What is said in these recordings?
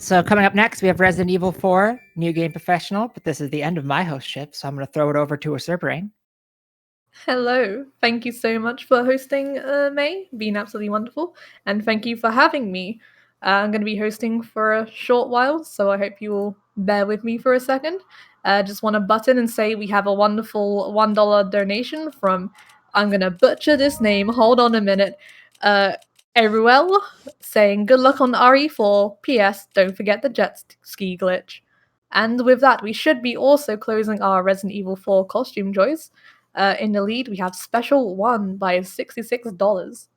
So coming up next, we have Resident Evil 4, New Game Professional, but this is the end of my hostship, so I'm going to throw it over to Usurbrain. Hello, thank you so much for hosting, May, been absolutely wonderful, and thank you for having me. I'm going to be hosting for a short while, so I hope you will bear with me for a second. Just want to butt in and say we have a wonderful $1 donation from, I'm going to butcher this name, hold on a minute, Eruel, saying good luck on RE4, PS, don't forget the jet ski glitch. And with that, we should be also closing our Resident Evil 4 costume choice. In the lead, we have Special 1 by $66.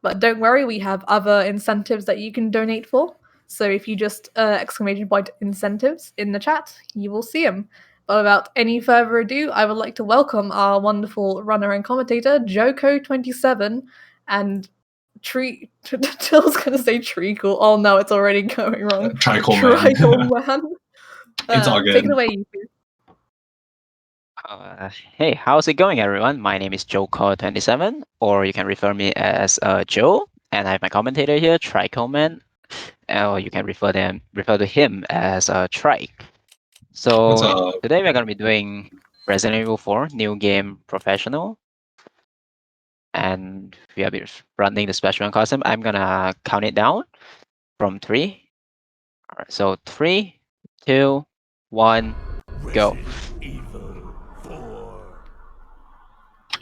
But don't worry, we have other incentives that you can donate for. So if you just exclamation point incentives in the chat, you will see them. But without any further ado, I would like to welcome our wonderful runner and commentator, JoeKoh27, and Till's gonna say Treacle. Oh no, it's already going wrong. Trichael Man. It's all good. Take it away, you two. Hey, how's it going, everyone? My name is JoeKoh27, or you can refer me as Joe, and I have my commentator here, Trichael Man, or you can refer to him as Trike. So today we're gonna be doing Resident Evil 4 New Game Professional, and we are running the special one costume. I'm gonna count it down from 3. All right, so 3, 2, 1, go.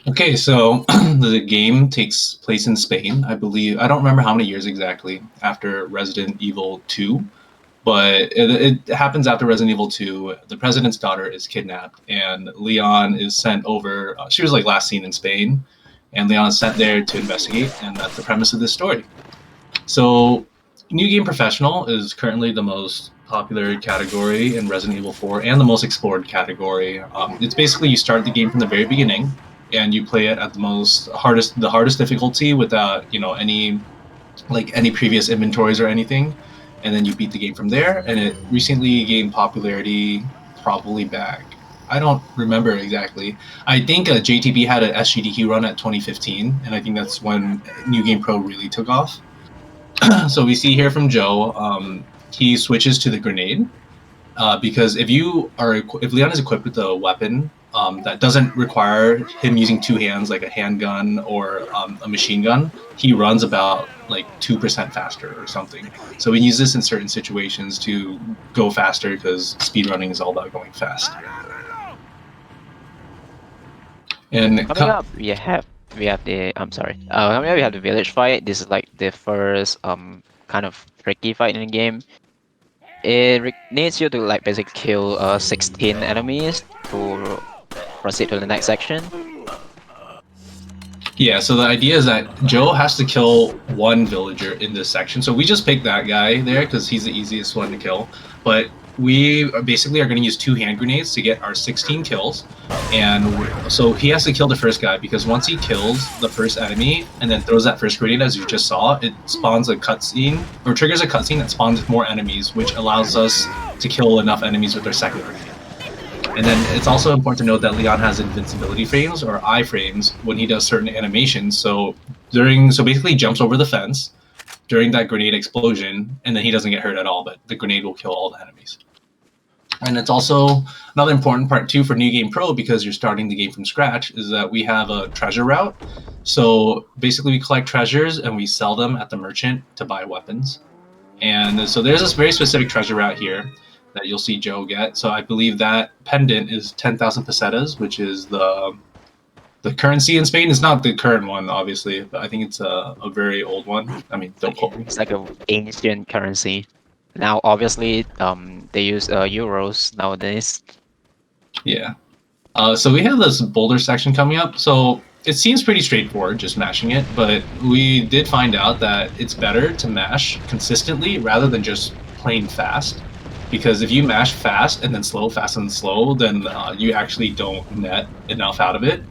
Okay, so the game takes place in Spain, I believe. I don't remember how many years exactly after Resident Evil 2, but it happens after Resident Evil 2. The president's daughter is kidnapped, and Leon is sent over. She was like last seen in Spain, and Leon is sent there to investigate, and that's the premise of this story. So, New Game Professional is currently the most popular category in Resident Evil 4 and the most explored category. It's basically you start the game from the very beginning, and you play it at the hardest difficulty without any previous inventories or anything, and then you beat the game from there. And it recently gained popularity, probably back, I don't remember exactly. I think JTB had an SGDQ run at 2015, and I think that's when New Game Pro really took off. So we see here from Joe, he switches to the grenade because if Leon is equipped with a weapon that doesn't require him using two hands, like a handgun or a machine gun, he runs about like 2% faster or something. So we use this in certain situations to go faster because speedrunning is all about going fast. And coming up, we have the coming up we have the village fight. This is like the first kind of tricky fight in the game. It needs you to like basically kill 16 enemies to proceed to the next section. Yeah, so the idea is that Joe has to kill one villager in this section. So we just picked that guy there because he's the easiest one to kill. But we basically are going to use 2 hand grenades to get our 16 kills. And so he has to kill the first guy, because once he kills the first enemy and then throws that first grenade, as you just saw, it spawns a cutscene, or triggers a cutscene that spawns more enemies, which allows us to kill enough enemies with our second grenade. And then it's also important to note that Leon has invincibility frames, or iframes, when he does certain animations. So basically he jumps over the fence during that grenade explosion, and then he doesn't get hurt at all, but the grenade will kill all the enemies. And it's also another important part too for New Game Pro, because you're starting the game from scratch, is that we have a treasure route. So basically we collect treasures and we sell them at the merchant to buy weapons. And so there's this very specific treasure route here that you'll see Joe get. So I believe that pendant is 10,000 pesetas, which is the currency in Spain. It's not the current one, obviously, but I think it's a very old one. I mean, don't quote me. It's like an ancient currency. Now, obviously, they use euros nowadays. Yeah. So we have this boulder section coming up. So it seems pretty straightforward, just mashing it, but we did find out that it's better to mash consistently rather than just plain fast. Because if you mash fast and then slow, fast and slow, then you actually don't net enough out of it.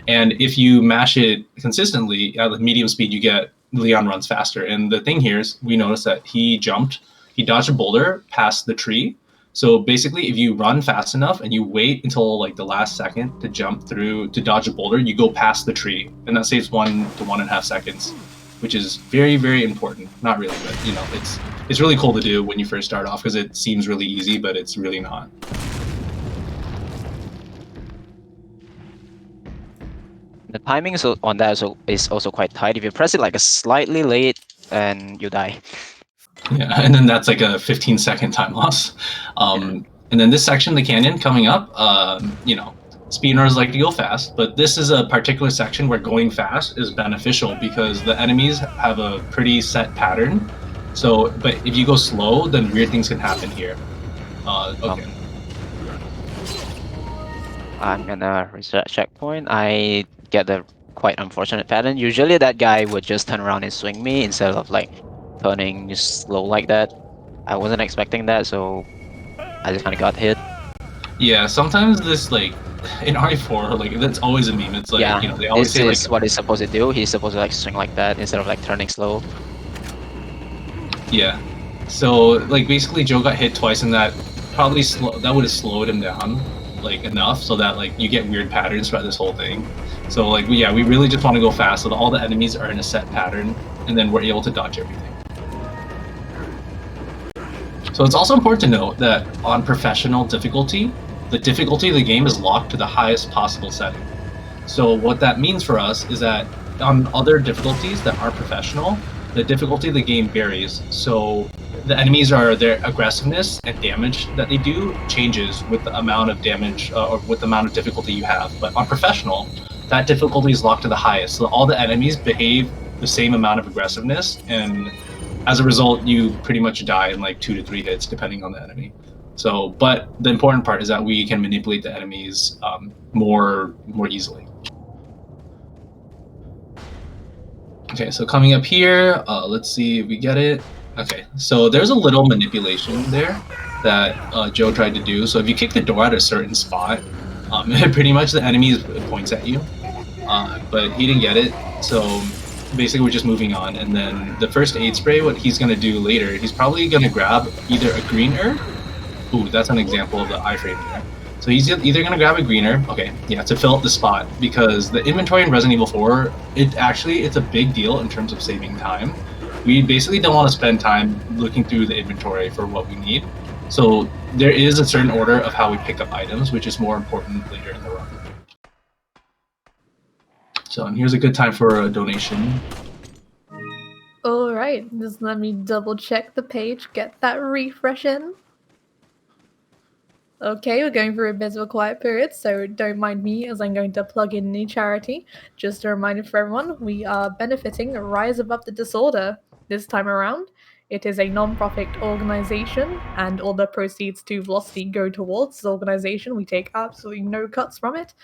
And if you mash it consistently at medium speed, you get Leon runs faster. And the thing here is we noticed that he dodged a boulder past the tree. So basically, if you run fast enough and you wait until like the last second to jump through to dodge a boulder, you go past the tree, and that saves 1 to 1.5 seconds. which is very, very important. Not really, but you know, it's really cool to do when you first start off because it seems really easy, but it's really not. The timing on that is also quite tight. If you press it like a slightly late, and you die. Yeah, and then that's like a 15-second time loss. And then this section, the canyon coming up, you know, speedrunners like to go fast, but this is a particular section where going fast is beneficial because the enemies have a pretty set pattern. So, but if you go slow, then weird things can happen here. Okay. I'm gonna reset checkpoint. I get the quite unfortunate pattern. Usually that guy would just turn around and swing me instead of like turning slow like that. I wasn't expecting that, so I just kind of got hit. Yeah, sometimes this like in RE4, like that's always a meme. It's like, Yeah, you know, they always say like what he's supposed to do. He's supposed to like swing like that instead of like turning slow. yeah. So like basically Joe got hit twice and that probably that would have slowed him down like enough so that like you get weird patterns throughout this whole thing. So like we really just want to go fast so that all the enemies are in a set pattern and then we're able to dodge everything. So it's also important to note that on professional difficulty, the difficulty of the game is locked to the highest possible setting. So what that means for us is that on other difficulties that aren't professional, the difficulty of the game varies. So the enemies their aggressiveness and damage that they do changes with the amount of damage or with the amount of difficulty you have. But on professional, that difficulty is locked to the highest. So all the enemies behave the same amount of aggressiveness, and as a result, you pretty much die in like 2 to 3 hits depending on the enemy. So, but the important part is that we can manipulate the enemies more easily. Okay, so coming up here, let's see if we get it. Okay, so there's a little manipulation there that Joe tried to do. So if you kick the door at a certain spot, pretty much the enemy points at you, but he didn't get it. So basically we're just moving on. And then the first aid spray, what he's going to do later, he's probably going to grab either a green herb. Ooh, that's an example of the iframe there. So he's either going to grab a green herb, okay, yeah, to fill up the spot, because the inventory in Resident Evil 4, it's a big deal in terms of saving time. We basically don't want to spend time looking through the inventory for what we need. So there is a certain order of how we pick up items, which is more important later in the run. So and here's a good time for a donation. Alright, just let me double check the page, get that refresh in. Okay, we're going through a bit of a quiet period, so don't mind me as I'm going to plug in a charity. Just a reminder for everyone, we are benefiting Rise Above the Disorder this time around. It is a non-profit organization, and all the proceeds to Velocity go towards this organization. We take absolutely no cuts from it.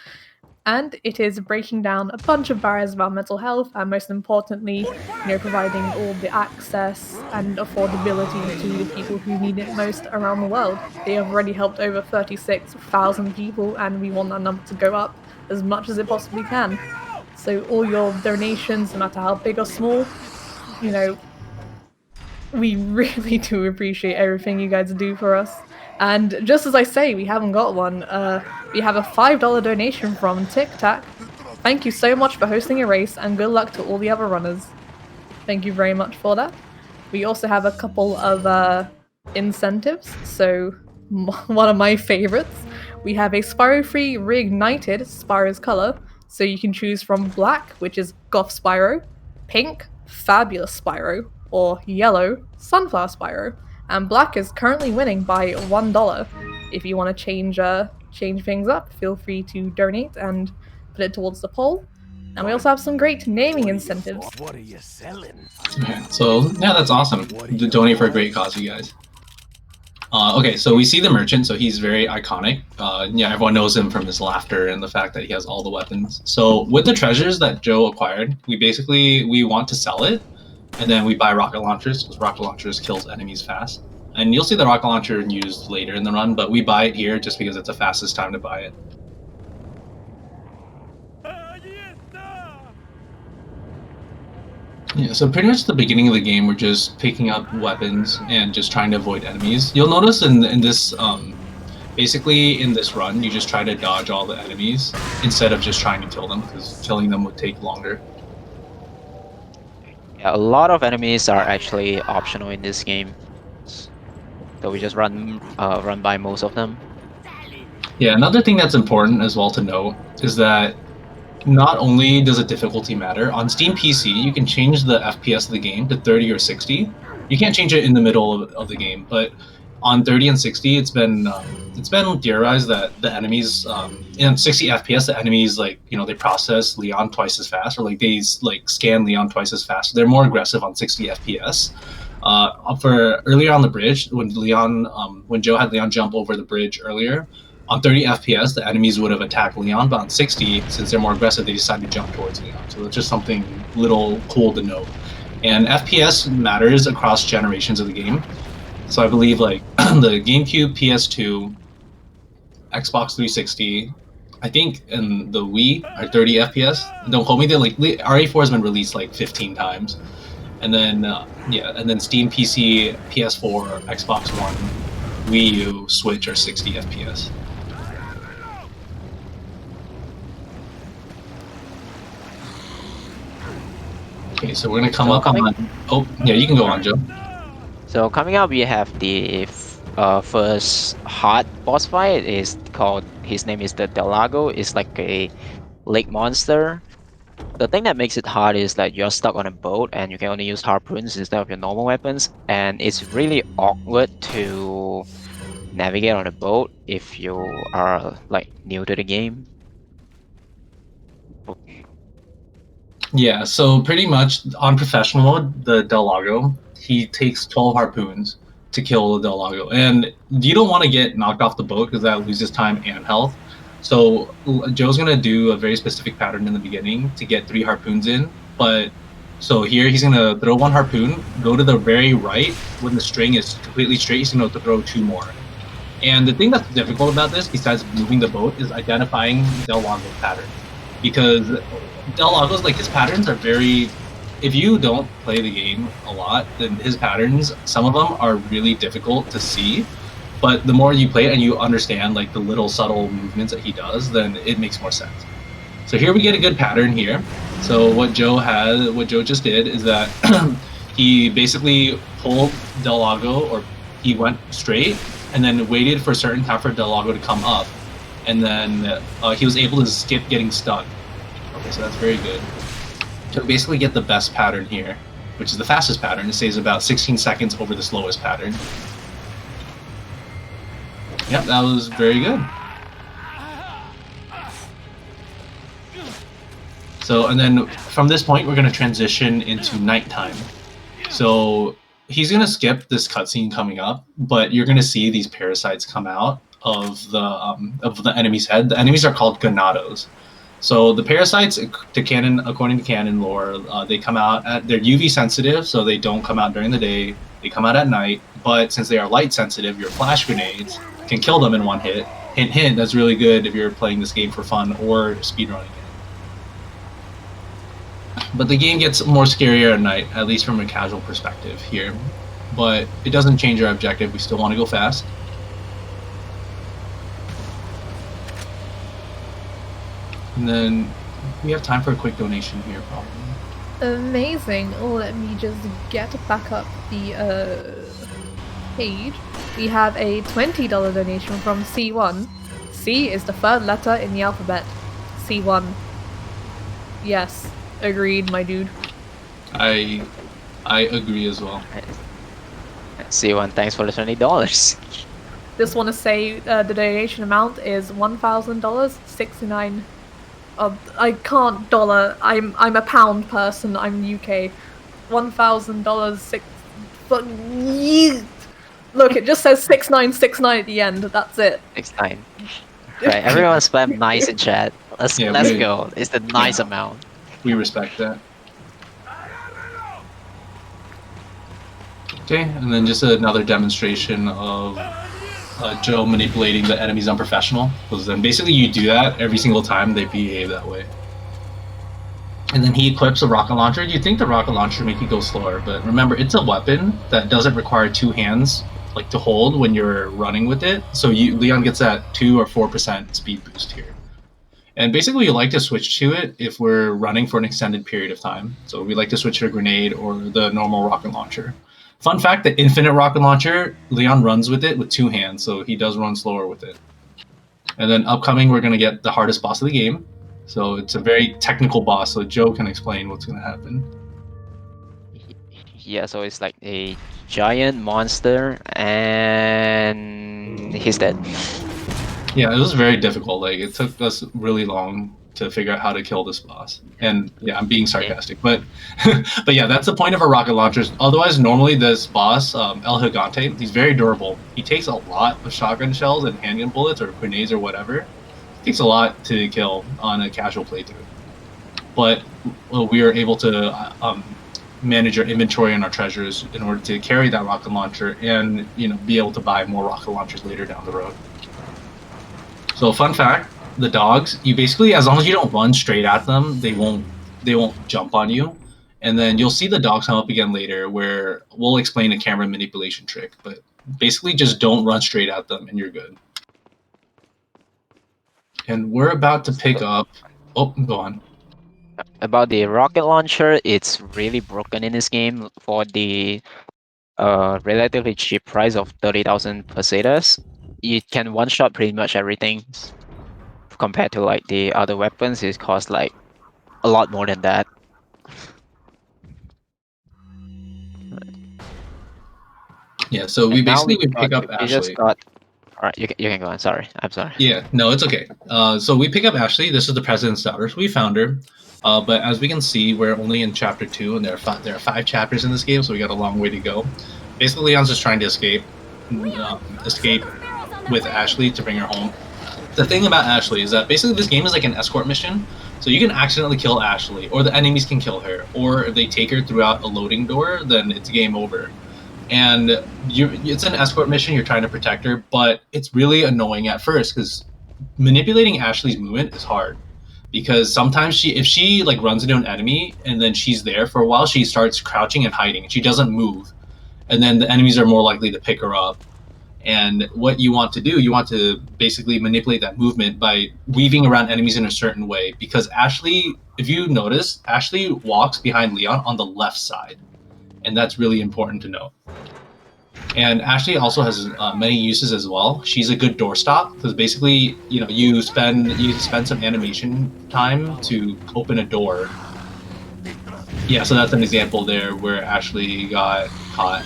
And it is breaking down a bunch of barriers about mental health, and most importantly, providing all the access and affordability to the people who need it most around the world. They have already helped over 36,000 people, and we want that number to go up as much as it possibly can. So all your donations, no matter how big or small, we really do appreciate everything you guys do for us. And just as I say, we haven't got one. We have a $5 donation from Tic Tac. Thank you so much for hosting a race, and good luck to all the other runners. Thank you very much for that. We also have a couple of incentives. So one of my favorites, we have a Spyro-free reignited Spyro's color. So you can choose from black, which is Goth Spyro, pink, Fabulous Spyro, or yellow, Sunflower Spyro. And black is currently winning by $1. If you want to change things up, feel free to donate and put it towards the poll. And we also have some great naming incentives. What are you selling? Okay, so yeah, that's awesome. To donate for a great cause, you guys. Okay, so we see the merchant, so he's very iconic. Yeah, everyone knows him from his laughter and the fact that he has all the weapons. So with the treasures that Joe acquired, we want to sell it. And then we buy rocket launchers, because rocket launchers kills enemies fast. And you'll see the rocket launcher used later in the run, but we buy it here just because it's the fastest time to buy it. Yeah, so pretty much the beginning of the game, we're just picking up weapons and just trying to avoid enemies. You'll notice in this, basically in this run, you just try to dodge all the enemies instead of just trying to kill them, because killing them would take longer. Yeah, a lot of enemies are actually optional in this game, so we just run by most of them. Yeah, another thing that's important as well to note is that not only does the difficulty matter, on Steam PC you can change the FPS of the game to 30 or 60. You can't change it in the middle of the game, but on 30 and 60 it's been theorized that the enemies in 60 FPS the enemies they process Leon twice as fast, or they scan Leon twice as fast. They're more aggressive on 60 FPS. For earlier on the bridge, when Joe had Leon jump over the bridge earlier, on 30 FPS, the enemies would have attacked Leon, but on 60, since they're more aggressive, they decide to jump towards Leon. So it's just something little cool to note. And FPS matters across generations of the game. So I believe the GameCube, PS2, Xbox 360, I think, and the Wii are 30 FPS. Don't quote me. RE4 has been released 15 times. And then and then Steam PC, PS4, Xbox One, Wii U, Switch are 60 FPS. Okay, so we're gonna come up on. Oh, yeah, you can go on, Joe. So coming up, we have the first hard boss fight. His name is the Delago. It's like a lake monster. The thing that makes it hard is that you're stuck on a boat and you can only use harpoons instead of your normal weapons, and it's really awkward to navigate on a boat if you are new to the game. Yeah, so pretty much on professional mode, the Delago, he takes 12 harpoons to kill the Delago. And you don't want to get knocked off the boat because that loses time and health. So Joe's going to do a very specific pattern in the beginning to get 3 harpoons in. But so here he's going to throw 1 harpoon, go to the very right. When the string is completely straight, he's going to throw 2 more. And the thing that's difficult about this, besides moving the boat, is identifying Delago's pattern. Because Delago's, his patterns are very... If you don't play the game a lot, then his patterns, some of them are really difficult to see. But the more you play it and you understand the little subtle movements that he does, then it makes more sense. So here we get a good pattern here. So what Joe just did is that he basically pulled Delago, or he went straight, and then waited for a certain time for Delago to come up. And then he was able to skip getting stunned. Okay, so that's very good. So basically get the best pattern here, which is the fastest pattern. It saves about 16 seconds over the slowest pattern. Yep, that was very good. So, and then from this point, we're going to transition into nighttime. So he's going to skip this cutscene coming up, but you're going to see these parasites come out of the enemy's head. The enemies are called Ganados. So the parasites, according to canon lore, they come out they're UV sensitive, so they don't come out during the day. They come out at night, but since they are light sensitive, your flash grenades can kill them in one hit. Hint, hint, that's really good if you're playing this game for fun or speedrunning it. But the game gets more scarier at night, at least from a casual perspective here. But it doesn't change our objective. We still want to go fast. And then we have time for a quick donation here, probably. Amazing. Let me just get back up the page. We have a $20 donation from C1. C is the 3rd letter in the alphabet. C1. Yes, agreed, my dude. I agree as well. C1, thanks for the $20. Just want to say the donation amount is $1,000, 69. I can't dollar. I'm a pound person. I'm UK. $1,000. Look, it just says 6969 at the end. That's it. 69. Right, everyone spam nice in chat. Let's go. It's the nice amount. We respect that. Okay, and then just another demonstration of Joe manipulating the enemies unprofessional. Because then basically you do that every single time they behave that way. And then he equips a rocket launcher. You'd think the rocket launcher would make you go slower, but remember, it's a weapon that doesn't require 2 hands to hold when you're running with it. So Leon gets that 2 or 4% speed boost here. And basically, we like to switch to it if we're running for an extended period of time. So we like to switch to a grenade or the normal rocket launcher. Fun fact, the infinite rocket launcher, Leon runs with it with 2 hands, so he does run slower with it. And then upcoming, we're going to get the hardest boss of the game. So it's a very technical boss, so Joe can explain what's going to happen. Yeah, so it's like a giant monster, and he's dead. Yeah, it was very difficult. Like, it took us really long to figure out how to kill this boss. And yeah, I'm being sarcastic, but but yeah, that's the point of our rocket launchers. Otherwise, normally this boss, El Gigante, he's very durable. He takes a lot of shotgun shells and handgun bullets or grenades or whatever. It takes a lot to kill on a casual playthrough. But we are able to manage our inventory and our treasures in order to carry that rocket launcher and be able to buy more rocket launchers later down the road. So fun fact, the dogs, you basically, as long as you don't run straight at them, they won't jump on you. And then you'll see the dogs come up again later where we'll explain a camera manipulation trick, but basically just don't run straight at them and you're good. And we're about to pick up, oh, go on. About the rocket launcher, it's really broken in this game for the relatively cheap price of 30,000 pesetas. You can one-shot pretty much everything. Compared to like the other weapons, it costs like a lot more than that. Yeah, so we basically pick up Ashley. Alright, you can go on. Sorry, I'm sorry. Yeah, no, it's okay. So we pick up Ashley. This is the President's daughter. So we found her. But as we can see, we're only in chapter 2, and there are 5 chapters in this game, so we got a long way to go. Basically, Leon's just trying to escape with Ashley to bring her home. The thing about Ashley is that basically this game is like an escort mission, so you can accidentally kill Ashley, or the enemies can kill her, or if they take her throughout a loading door, then it's game over. And it's an escort mission, you're trying to protect her, but it's really annoying at first, because manipulating Ashley's movement is hard. Because sometimes if she like runs into an enemy, and then she's there for a while, she starts crouching and hiding, and she doesn't move. And then the enemies are more likely to pick her up. And what you want to do, you want to basically manipulate that movement by weaving around enemies in a certain way. Because Ashley, if you notice, Ashley walks behind Leon on the left side. And that's really important to know. And Ashley also has many uses as well. She's a good doorstop because basically, you spend some animation time to open a door. Yeah, so that's an example there where Ashley got caught.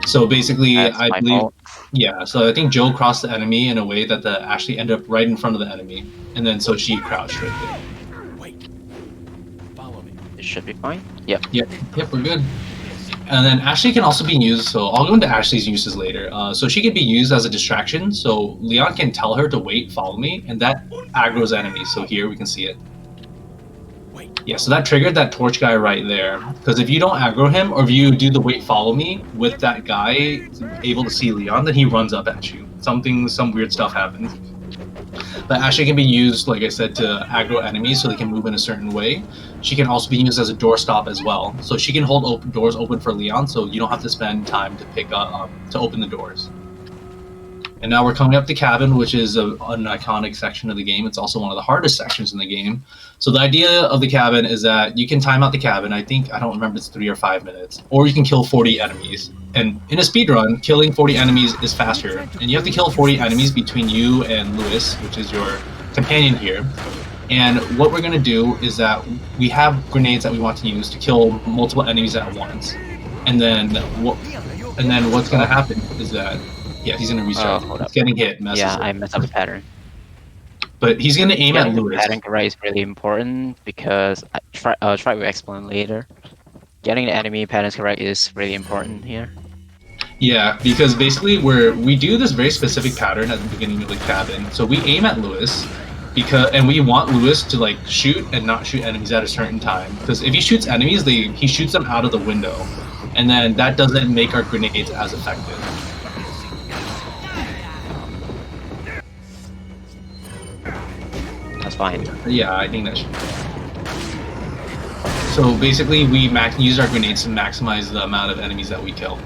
So basically, I believe, yeah. So I think Joe crossed the enemy in a way that Ashley ended up right in front of the enemy, and then so she crouched right there. Wait, follow me. It should be fine. Yep. Yep, we're good. And then Ashley can also be used, so I'll go into Ashley's uses later. So she can be used as a distraction, so Leon can tell her to wait, follow me, and that aggroes enemies. So here we can see it. Yeah, so that triggered that torch guy right there. Because if you don't aggro him, or if you do the wait, follow me with that guy able to see Leon, then he runs up at you. Some weird stuff happens. But Ashley can be used, like I said, to aggro enemies so they can move in a certain way. She can also be used as a doorstop as well. So she can hold doors open for Leon, so you don't have to spend time to to open the doors. And now we're coming up to cabin, which is an iconic section of the game. It's also one of the hardest sections in the game. So the idea of the cabin is that you can time out the cabin. I don't remember, it's 3 or 5 minutes. Or you can kill 40 enemies. And in a speedrun, killing 40 enemies is faster. And you have to kill 40 enemies between you and Lewis, which is your companion here. And what we're going to do is that we have grenades that we want to use to kill multiple enemies at once. And then what's going to happen is that, yeah, he's going to restart. He's getting hit. Yeah, I messed up the pattern. But he's going to aim at Lewis. Pattern correct is really important because try to explain later. Getting the enemy patterns correct is really important here. Yeah, because basically we do this very specific pattern at the beginning of the cabin. So we aim at Lewis, and we want Lewis to like shoot and not shoot enemies at a certain time. Because if he shoots enemies, he shoots them out of the window, and then that doesn't make our grenades as effective. That's fine. Yeah, I think that should be fine. So basically, we use our grenades to maximize the amount of enemies that we kill.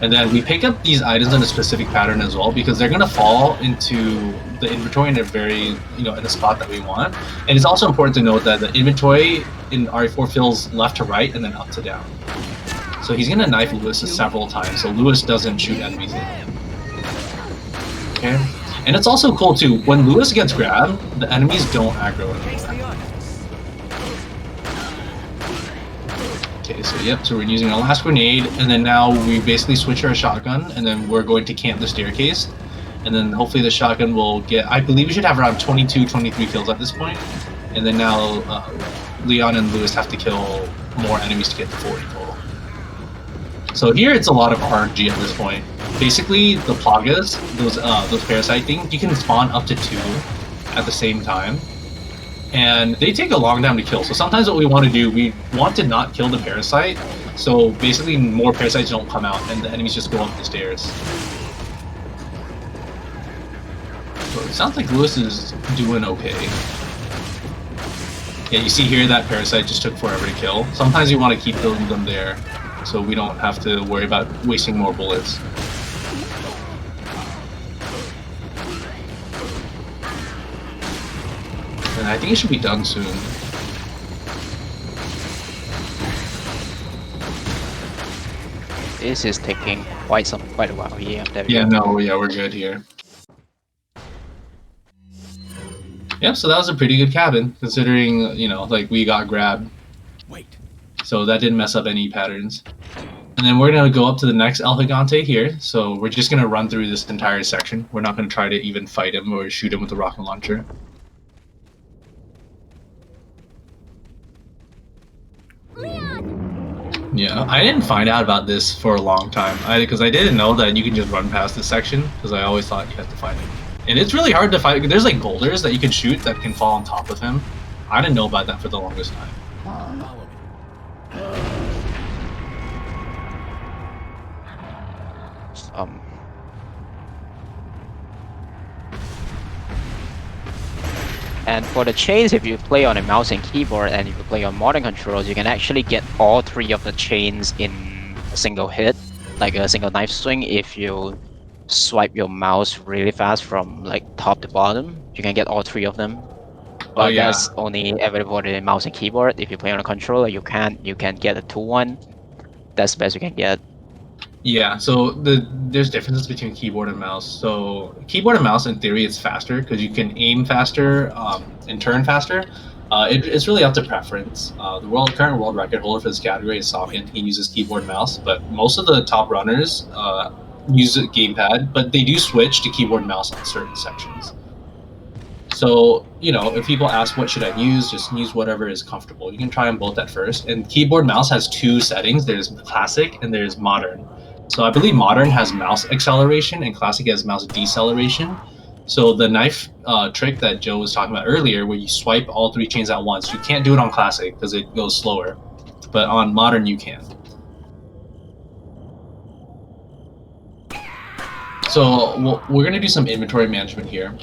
And then we pick up these items in a specific pattern as well because they're going to fall into the inventory in a very, in a spot that we want. And it's also important to note that the inventory in RE4 fills left to right and then up to down. So he's going to knife Lewis several times so Lewis doesn't shoot enemies in him. Okay. And it's also cool too, when Lewis gets grabbed, the enemies don't aggro anymore. Okay, so we're using our last grenade, and then now we basically switch our shotgun, and then we're going to camp the staircase. And then hopefully the shotgun will get, I believe we should have around 22, 23 kills at this point. And then now Leon and Lewis have to kill more enemies to get to 40 total. So here it's a lot of RNG at this point. Basically, the plagas, those parasite things, you can spawn up to 2 at the same time. And they take a long time to kill. So sometimes what we want to do, we want to not kill the parasite. So basically more parasites don't come out and the enemies just go up the stairs. So it sounds like Lewis is doing okay. Yeah, you see here that parasite just took forever to kill. Sometimes you want to keep building them there so we don't have to worry about wasting more bullets. And I think it should be done soon. This is taking quite a while. Yeah, we're good here. Yeah, so that was a pretty good cabin, considering, like we got grabbed. Wait. So that didn't mess up any patterns. And then we're going to go up to the next El Gigante here. So we're just going to run through this entire section. We're not going to try to even fight him or shoot him with the rocket launcher. Yeah, I didn't find out about this for a long time, because I didn't know that you can just run past this section, because I always thought you had to fight him. And it's really hard to fight. There's like boulders that you can shoot that can fall on top of him. I didn't know about that for the longest time. Follow me. And for the chains, if you play on a mouse and keyboard and if you play on modern controls, you can actually get all 3 of the chains in a single hit, like a single knife swing. If you swipe your mouse really fast from like top to bottom, you can get all 3 of them. But that's only available on the mouse and keyboard. If you play on a controller, you can get a 2-1. That's the best you can get. Yeah, so there's differences between keyboard and mouse. So keyboard and mouse, in theory, it's faster because you can aim faster and turn faster. It's really up to preference. The current world record holder for this category is Socken. He uses keyboard and mouse, but most of the top runners use a gamepad, but they do switch to keyboard and mouse on certain sections. So, if people ask what should I use, just use whatever is comfortable. You can try them both at first. And keyboard mouse has 2 settings. There's classic and there's modern. So I believe modern has mouse acceleration and classic has mouse deceleration. So the knife trick that Joe was talking about earlier, where you swipe all 3 chains at once, you can't do it on classic because it goes slower. But on modern, you can. So we're going to do some inventory management here.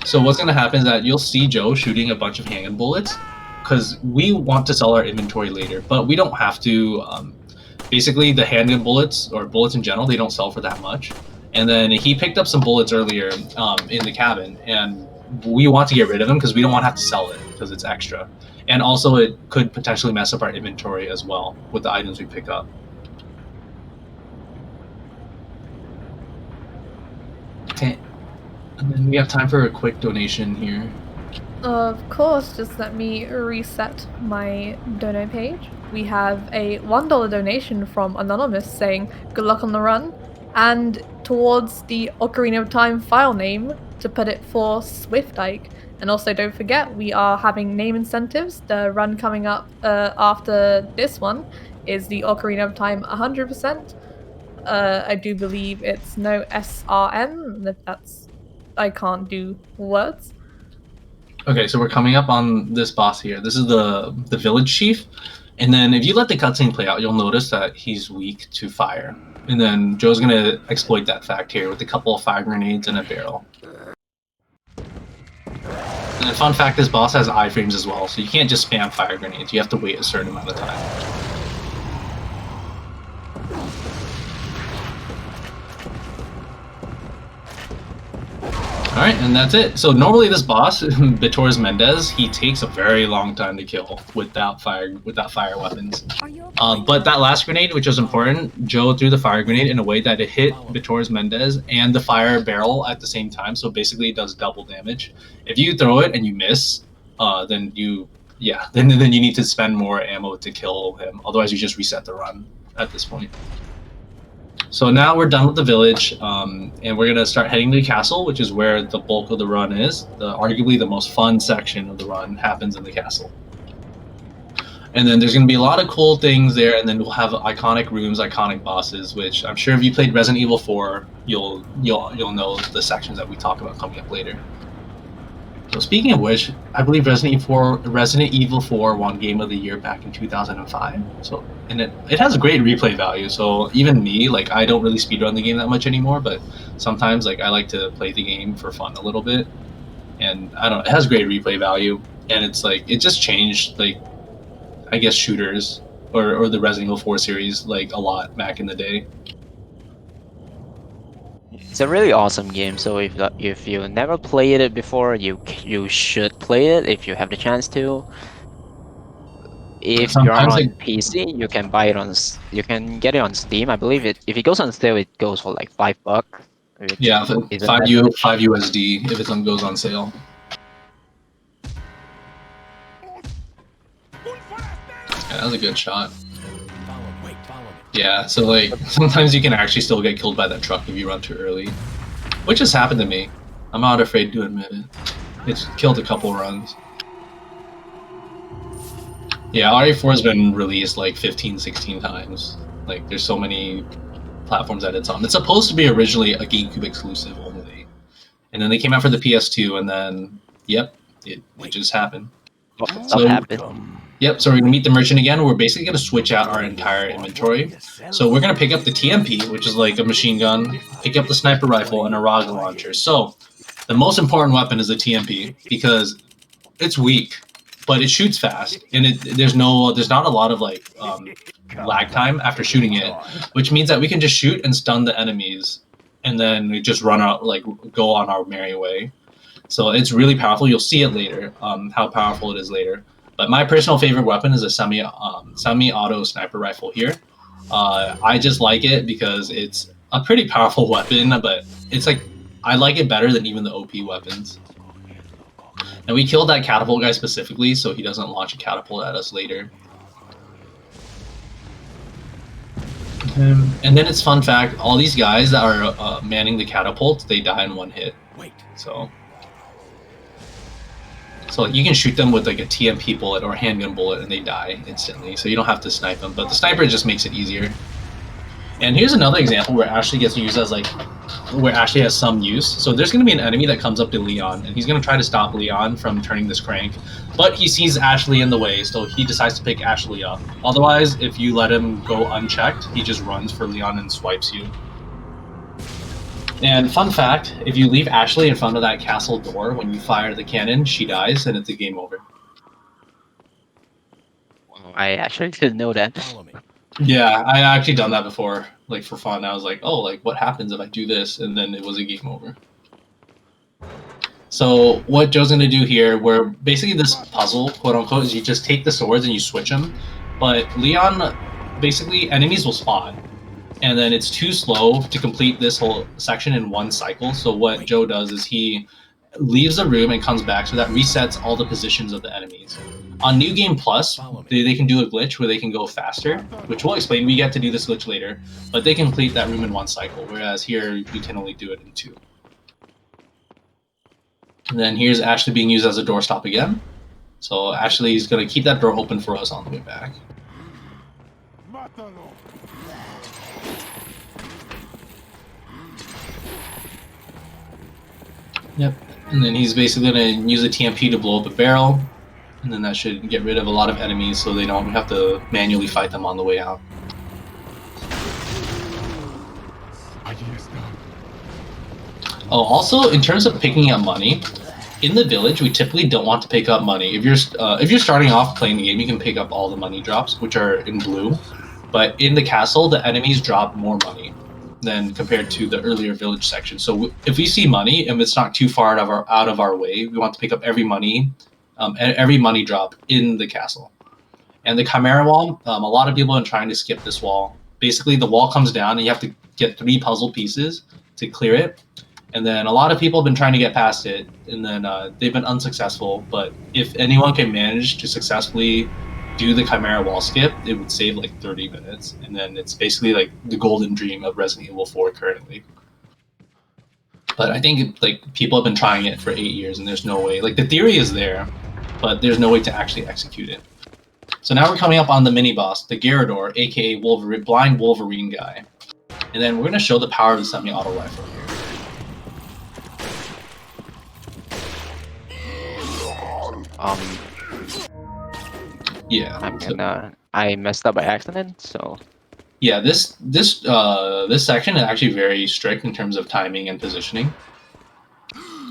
So what's going to happen is that you'll see Joe shooting a bunch of handgun bullets because we want to sell our inventory later, but we don't have to. Basically, the handgun bullets, or bullets in general, they don't sell for that much. And then he picked up some bullets earlier in the cabin, and we want to get rid of them because we don't want to have to sell it because it's extra. And also, it could potentially mess up our inventory as well with the items we pick up. Okay. And then we have time for a quick donation here. Of course, just let me reset my dono page. We have a $1 donation from Anonymous saying, "Good luck on the run," and towards the Ocarina of Time file name to put it for Swiftike. And also don't forget, we are having name incentives. The run coming up after this one is the Ocarina of Time 100%. I do believe it's no SRM, that's... I can't do words. Okay, so we're coming up on this boss here. This is the village chief. And then if you let the cutscene play out, you'll notice that he's weak to fire. And then Joe's going to exploit that fact here with a couple of fire grenades and a barrel. And a fun fact, this boss has iframes as well, so you can't just spam fire grenades. You have to wait a certain amount of time. Alright, and that's it. So normally this boss, Bitors Mendez, he takes a very long time to kill without fire weapons. But that last grenade, which was important, Joe threw the fire grenade in a way that it hit Bitors Mendez and the fire barrel at the same time, so basically it does double damage. If you throw it and you miss, then you need to spend more ammo to kill him. Otherwise you just reset the run at this point. So now we're done with the village, and we're gonna start heading to the castle, which is where the bulk of the run is. Arguably the most fun section of the run happens in the castle. And then there's gonna be a lot of cool things there, and then we'll have iconic rooms, iconic bosses, which I'm sure if you played Resident Evil 4, you'll know the sections that we talk about coming up later. So speaking of which, I believe Resident Evil 4 won Game of the Year back in 2005. So, and it has a great replay value. So even me, like, I don't really speedrun the game that much anymore, but sometimes like I like to play the game for fun a little bit. And I don't know, it has great replay value, and it's like it just changed, like, I guess shooters or the Resident Evil 4 series like a lot back in the day. It's a really awesome game, so if you never played it before, you should play it if you have the chance to. If you're on PC, you can buy it you can get it on Steam. I believe if it goes on sale, it goes for like $5. Yeah, 5 USD if it goes on sale. Yeah, that was a good shot. Yeah, so like sometimes you can actually still get killed by that truck if you run too early, which has happened to me. I'm not afraid to admit it. It's killed a couple runs. Yeah, RE4 has been released like 15, 16 times. Like there's so many platforms that it's on. It's supposed to be originally a GameCube exclusive only, and then they came out for the PS2, and then yep, it just happened. What happened? Yep, so we're going to meet the merchant again. We're basically going to switch out our entire inventory. So we're going to pick up the TMP, which is like a machine gun, pick up the sniper rifle, and a rocket launcher. So the most important weapon is the TMP because it's weak, but it shoots fast, and there's not a lot of like lag time after shooting it, which means that we can just shoot and stun the enemies, and then we just run out, like go on our merry way. So it's really powerful. You'll see it later, how powerful it is later. But my personal favorite weapon is a semi-auto sniper rifle here. I just like it because it's a pretty powerful weapon, but it's like I like it better than even the OP weapons. And we killed that catapult guy specifically, so he doesn't launch a catapult at us later. And then it's fun fact: all these guys that are manning the catapult, they die in one hit. So you can shoot them with like a TMP bullet or a handgun bullet and they die instantly, so you don't have to snipe them, but the sniper just makes it easier. And here's another example where Ashley gets used as like, where Ashley has some use. So there's going to be an enemy that comes up to Leon, and he's going to try to stop Leon from turning this crank, but he sees Ashley in the way, so he decides to pick Ashley up. Otherwise, if you let him go unchecked, he just runs for Leon and swipes you. And fun fact, if you leave Ashley in front of that castle door when you fire the cannon, she dies and it's a game over. I actually didn't know that. Yeah, I actually done that before, like for fun. I was like, oh, like what happens if I do this? And then it was a game over. So what Joe's gonna do here, where basically this puzzle, quote unquote, is you just take the swords and you switch them. But Leon, basically enemies will spawn. And then it's too slow to complete this whole section in one cycle. So what Joe does is he leaves the room and comes back, so that resets all the positions of the enemies. On New Game Plus, they can do a glitch where they can go faster, which we'll explain. We get to do this glitch later, but they can complete that room in one cycle, whereas here we can only do it in two. And then here's Ashley being used as a doorstop again. So Ashley's going to keep that door open for us on the way back. Yep, and then he's basically going to use a TMP to blow up a barrel, and then that should get rid of a lot of enemies so they don't have to manually fight them on the way out. Oh, also, in terms of picking up money, in the village, we typically don't want to pick up money. If you're starting off playing the game, you can pick up all the money drops, which are in blue. but in the castle, the enemies drop more money than compared to the earlier village section. So if we see money and it's not too far out of our way, we want to pick up every money drop in the castle. And the Chimera wall, a lot of people have been trying to skip this wall. Basically, the wall comes down and you have to get 3 puzzle pieces to clear it. And then a lot of people have been trying to get past it, and then they've been unsuccessful. But if anyone can manage to successfully do the Chimera wall skip, it would save like 30 minutes. And then it's basically like the golden dream of Resident Evil 4 currently. But I think like people have been trying it for 8 years, and there's no way. Like the theory is there, but there's no way to actually execute it. So now we're coming up on the mini boss, the Gyarados, aka Blind Wolverine guy. And then we're going to show the power of the semi-auto rifle here. Yeah. I messed up by accident, so. Yeah, this section is actually very strict in terms of timing and positioning.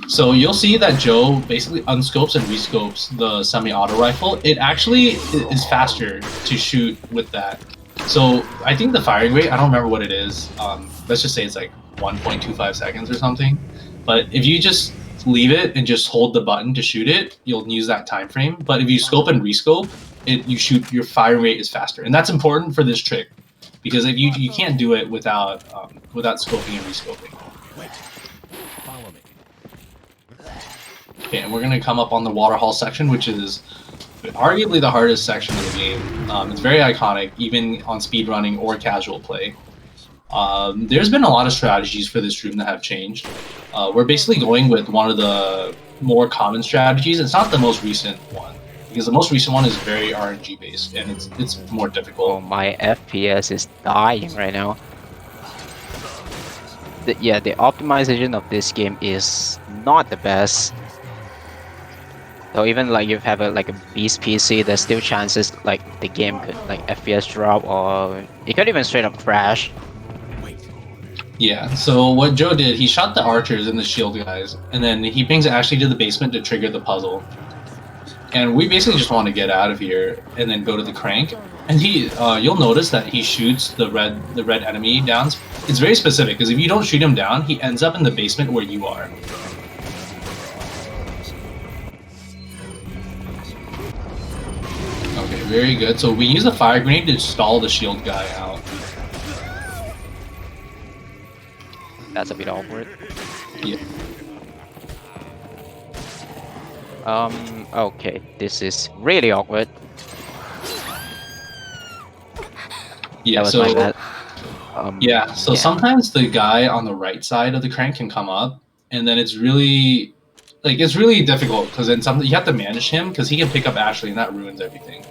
So you'll see that Joe basically unscopes and rescopes the semi-auto rifle. It actually is faster to shoot with that. So I think the firing rate, I don't remember what it is. Let's just say it's like 1.25 seconds or something. But if you just leave it and just hold the button to shoot it, you'll use that time frame. But if you scope and rescope, your firing rate is faster. And that's important for this trick, because if you can't do it without scoping and rescoping. Wait. Follow me. Okay, and we're gonna come up on the waterhall section, which is arguably the hardest section of the game. It's very iconic, even on speedrunning or casual play. There's been a lot of strategies for this room that have changed. We're basically going with one of the more common strategies. It's not the most recent one, because the most recent one is very RNG based, and it's more difficult. Oh, my FPS is dying right now. The optimization of this game is not the best. So even like if you have a beast PC, there's still chances like the game could like FPS drop, or it could even straight up crash. Yeah, so what Joe did, he shot the archers and the shield guys, and then he brings Ashley to the basement to trigger the puzzle. And we basically just want to get out of here and then go to the crank. And you'll notice that he shoots the red enemy down. It's very specific, because if you don't shoot him down, he ends up in the basement where you are. Okay, very good. So we use a fire grenade to stall the shield guy out. That's a bit awkward. Yeah. Okay, this is really awkward. Yeah, that was so my bad. So sometimes the guy on the right side of the crank can come up, and then it's really difficult, because then you have to manage him, because he can pick up Ashley, and that ruins everything.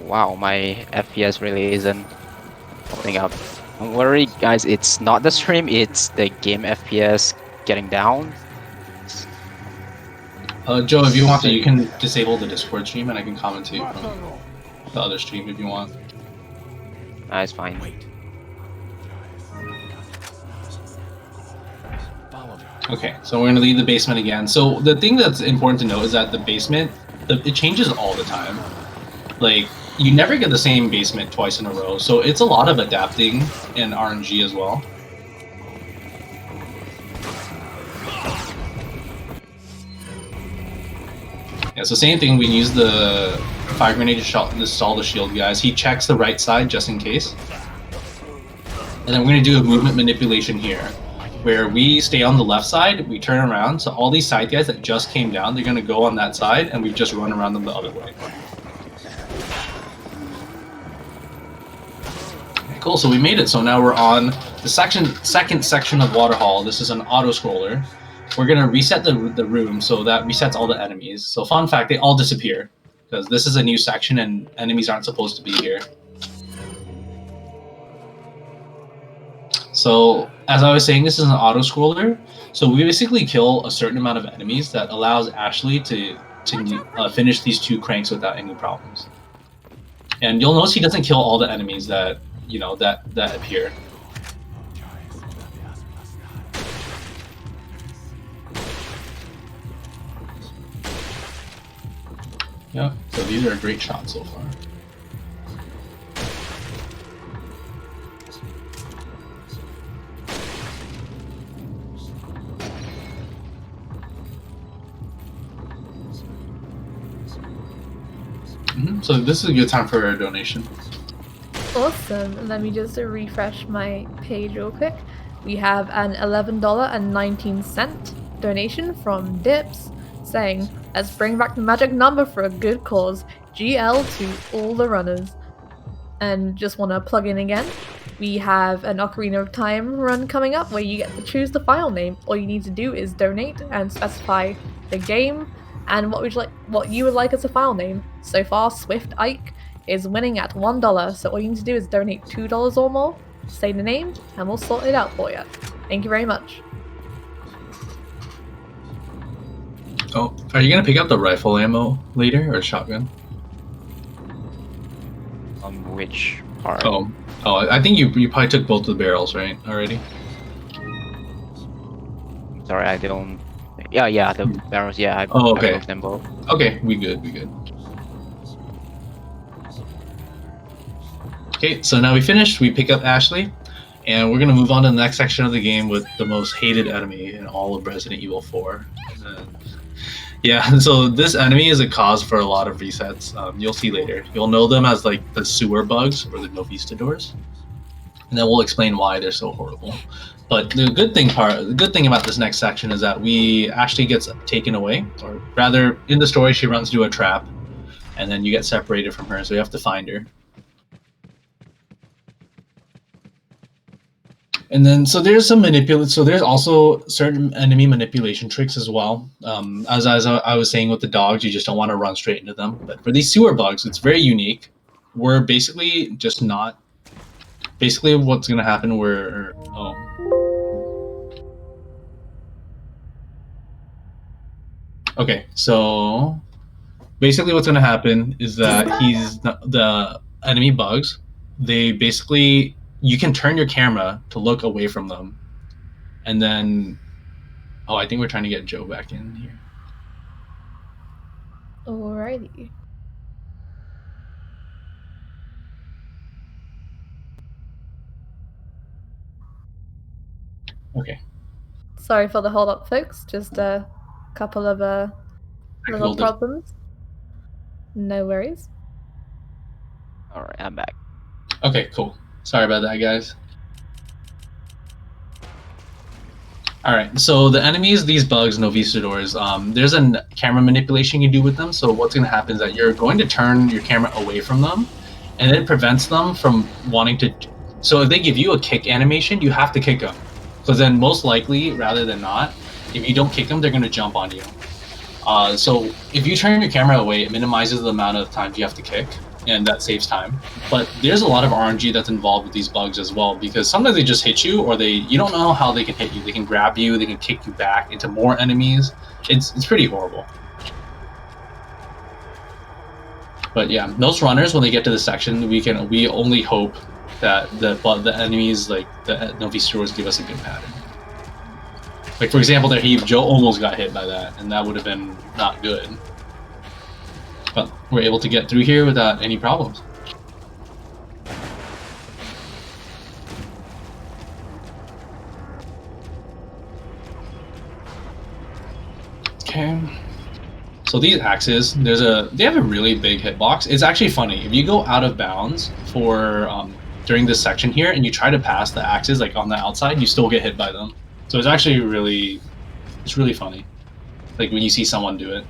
Wow, my FPS really isn't holding up. Don't worry, guys, it's not the stream, it's the game FPS getting down. Joe, if you want to, you can disable the Discord stream, and I can commentate from the other stream if you want. It's fine. Follow me. Okay, so we're going to leave the basement again. So the thing that's important to note is that the basement, it changes all the time. Like, you never get the same basement twice in a row, so it's a lot of adapting and RNG as well. Yeah, so same thing, we use the fire grenade to stall the shield guys. He checks the right side just in case. And then we're going to do a movement manipulation here, where we stay on the left side, we turn around, so all these side guys that just came down, they're going to go on that side, and we just run around them the other way. Cool, so we made it. So now we're on the second section of Waterhall. This is an auto-scroller. We're going to reset the room, so that resets all the enemies. So fun fact, they all disappear, because this is a new section and enemies aren't supposed to be here. So, as I was saying, this is an auto-scroller. So we basically kill a certain amount of enemies that allows Ashley to finish these 2 cranks without any problems. And you'll notice he doesn't kill all the enemies that that appear. Yeah, so these are a great shots so far. So this is a good time for a donation. Awesome. Let me just refresh my page real quick. We have an $11.19 donation from Dips saying, "Let's bring back the magic number for a good cause. GL to all the runners." And just want to plug in again, we have an Ocarina of Time run coming up where you get to choose the file name. All you need to do is donate and specify the game and what you would like as a file name. So far, Swift Ike is winning at $1, so all you need to do is donate $2 or more, say the name, and we'll sort it out for you. Thank you very much. Oh, are you gonna pick up the rifle ammo later or shotgun? Which part? Oh, I think you probably took both of the barrels, right? Already. Sorry, I don't. Yeah, the barrels. Yeah, I okay. broke them both. Okay, we good. Okay, so now we finished. We pick up Ashley, and we're gonna move on to the next section of the game with the most hated enemy in all of Resident Evil 4. Yeah, so this enemy is a cause for a lot of resets. You'll see later. You'll know them as like the sewer bugs or the Novistadors, and then we'll explain why they're so horrible. But the good thing about this next section is that Ashley gets taken away, or rather, in the story, she runs into a trap, and then you get separated from her, so you have to find her. And then, so there's some so there's also certain enemy manipulation tricks as well. As I was saying with the dogs, you just don't want to run straight into them. But for these sewer bugs, it's very unique. We're basically just not. Basically, what's going to happen, Okay, so basically what's going to happen is that the enemy bugs, they basically, you can turn your camera to look away from them. And then, I think we're trying to get Joe back in here. Alrighty. Okay. Sorry for the hold up, folks. Just a couple of little problems. No worries. Alright, I'm back. Okay, cool. Sorry about that, guys. Alright, so the enemies, these bugs, Novistadors, there's a camera manipulation you do with them. So what's going to happen is that you're going to turn your camera away from them, and it prevents them from wanting to... So if they give you a kick animation, you have to kick them. Because then most likely, rather than not, if you don't kick them, they're going to jump on you. So if you turn your camera away, it minimizes the amount of times you have to kick, and that saves time. But there's a lot of RNG that's involved with these bugs as well, because sometimes they just hit you, or you don't know how they can hit you. They can grab you, they can kick you back into more enemies. It's pretty horrible. But yeah, most runners, when they get to this section, we only hope that the enemies, like the Novistadors, give us a good pattern. Like, for example, there Joe almost got hit by that, and that would have been not good. But we're able to get through here without any problems. Okay. So these axes, they have a really big hitbox. It's actually funny. If you go out of bounds for during this section here, and you try to pass the axes like on the outside, you still get hit by them. So it's actually really funny. Like when you see someone do it.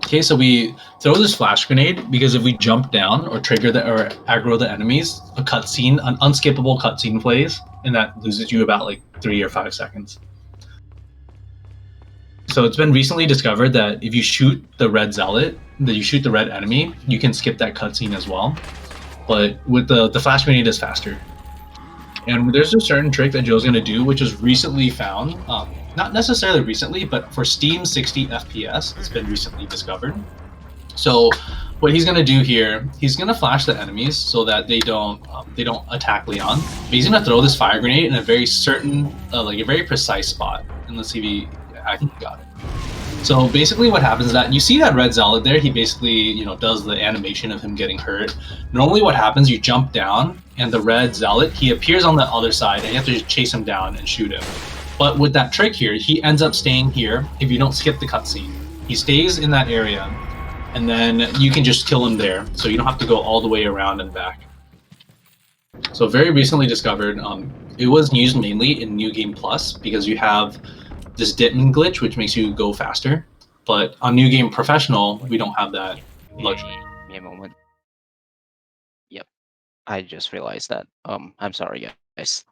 Okay, so we throw this flash grenade because if we jump down or trigger or aggro the enemies, an unskippable cutscene plays, and that loses you about like 3 or 5 seconds. So it's been recently discovered that if you shoot the red zealot, you shoot the red enemy, you can skip that cutscene as well. But with the flash grenade is faster. And there's a certain trick that Joe's going to do, which was recently found. Not necessarily recently, but for Steam 60 FPS, it's been recently discovered. So what he's going to do here, he's going to flash the enemies so that they don't attack Leon. But he's going to throw this fire grenade in a very certain, like a very precise spot. And let's see if he Got it. So basically what happens is that you see that red zealot there, he basically, you know, does the animation of him getting hurt. Normally what happens, you jump down and the red zealot, he appears on the other side and you have to just chase him down and shoot him. But with that trick here, he ends up staying here if you don't skip the cutscene. He stays in that area and then you can just kill him there. So you don't have to go all the way around and back. So very recently discovered, it was used mainly in New Game Plus because you have this Ditman glitch, which makes you go faster. But on New Game Professional, we don't have that luxury. Give me a moment. Yep, I just realized that. I'm sorry, guys.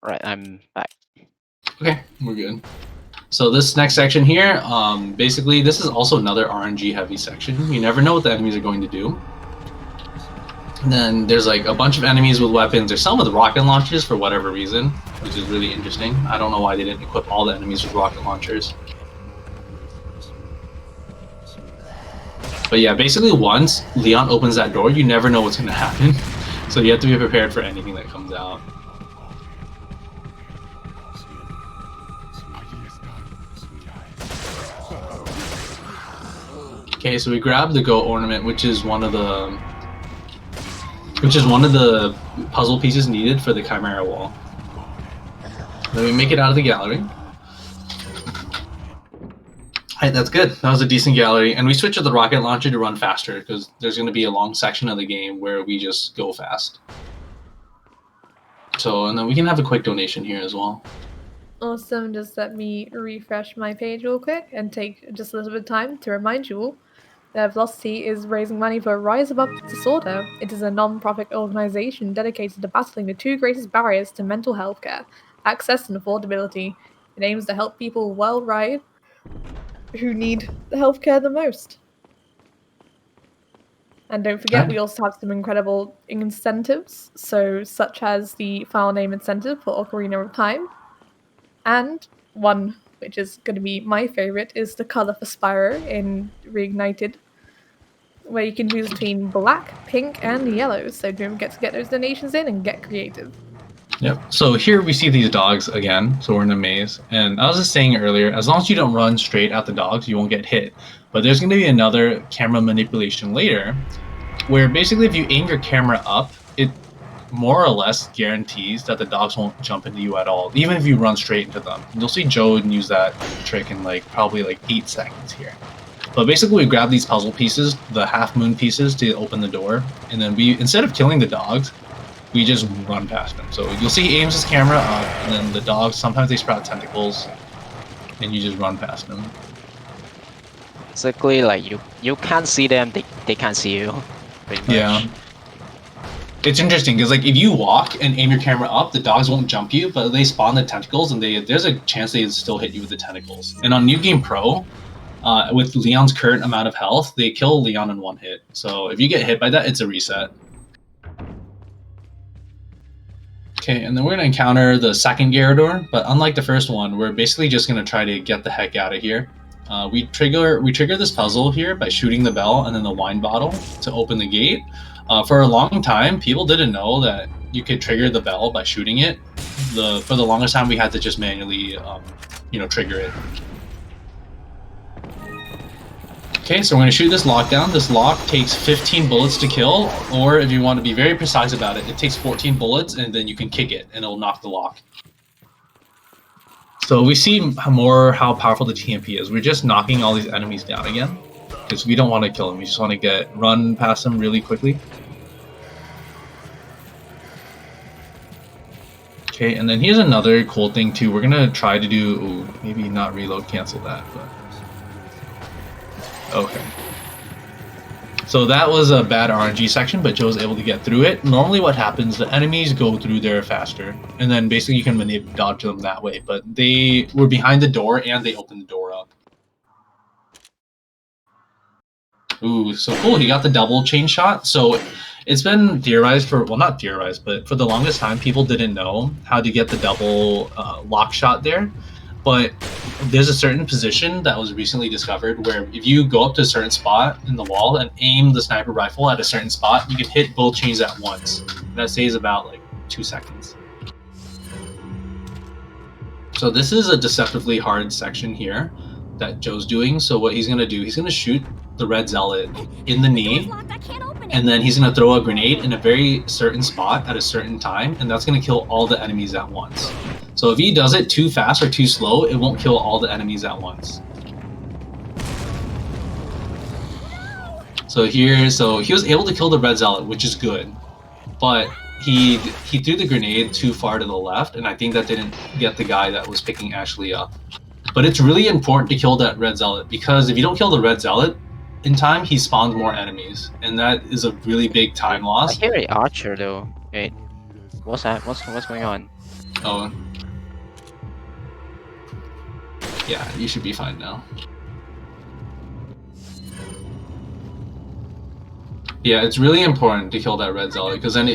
Right, I'm back. Okay, we're good. So this next section here, basically this is also another RNG heavy section. You never know what the enemies are going to do. And then there's like a bunch of enemies with weapons. There's some with rocket launchers for whatever reason, which is really interesting. I don't know why they didn't equip all the enemies with rocket launchers. But yeah, basically once Leon opens that door, you never know what's going to happen. So you have to be prepared for anything that comes out. Okay, so we grab the goat ornament, which is one of the puzzle pieces needed for the Chimera wall. Then we make it out of the gallery. Alright, that's good. That was a decent gallery. And we switch to the rocket launcher to run faster because there's going to be a long section of the game where we just go fast. So, and then we can have a quick donation here as well. Awesome, just let me refresh my page real quick and take just a little bit of time to remind you all that Velocity is raising money for Rise Above Disorder. It is a non-profit organization dedicated to battling the two greatest barriers to mental health care, access and affordability. It aims to help people worldwide who need the healthcare the most. And don't forget, we also have some incredible incentives, so such as the file name incentive for Ocarina of Time, and one which is going to be my favorite is the color for Spyro in Reignited, where you can choose between black, pink, and yellow. So don't forget to get those donations in and get creative. Yep. So here we see these dogs again. So we're in a maze. And I was just saying earlier, as long as you don't run straight at the dogs, you won't get hit. But there's going to be another camera manipulation later, where basically if you aim your camera up, it more or less guarantees that the dogs won't jump into you at all, even if you run straight into them. You'll see Joe use that trick in probably 8 seconds here. But basically we grab these puzzle pieces, the half moon pieces, to open the door, and then we, instead of killing the dogs, we just run past them. So you'll see he aims his camera up, and then the dogs, sometimes they sprout tentacles, and you just run past them. Basically, you can't see them, they can't see you. Pretty much. Yeah. It's interesting because if you walk and aim your camera up, the dogs won't jump you, but they spawn the tentacles, and there's a chance they still hit you with the tentacles. And on New Game Pro, with Leon's current amount of health, they kill Leon in 1 hit. So if you get hit by that, it's a reset. Okay, and then we're going to encounter the second Gyarados, but unlike the first one, we're basically just going to try to get the heck out of here. We trigger this puzzle here by shooting the bell and then the wine bottle to open the gate. For a long time, people didn't know that you could trigger the bell by shooting it. For the longest time, we had to just manually, trigger it. Okay, so we're going to shoot this lock down. This lock takes 15 bullets to kill, or if you want to be very precise about it, it takes 14 bullets, and then you can kick it, and it'll knock the lock. So we see more how powerful the TMP is. We're just knocking all these enemies down again, because we don't want to kill them. We just want to run past them really quickly. Okay, and then here's another cool thing too. We're gonna try to do, maybe not reload, cancel that, but okay. So that was a bad RNG section, but Joe was able to get through it. Normally what happens, the enemies go through there faster, and then basically you can dodge them that way, but they were behind the door and they opened the door up. Ooh, so cool, he got the double chain shot. So it's been theorized not theorized, but for the longest time, people didn't know how to get the double lock shot there. But there's a certain position that was recently discovered where if you go up to a certain spot in the wall and aim the sniper rifle at a certain spot, you can hit both chains at once. That saves about 2 seconds. So this is a deceptively hard section here that Joe's doing. So what he's gonna do, he's gonna shoot the red zealot in the knee, and then he's gonna throw a grenade in a very certain spot at a certain time, and that's gonna kill all the enemies at once. So if he does it too fast or too slow, it won't kill all the enemies at once. So he was able to kill the red zealot, which is good, but he threw the grenade too far to the left, and I think that didn't get the guy that was picking Ashley up. But it's really important to kill that red zealot, because if you don't kill the red zealot in time, he spawns more enemies, and that is a really big time I loss. hear an archer though. Wait, what's that? What's going on? Oh. Yeah, you should be fine now. Yeah, it's really important to kill that red zealot, because then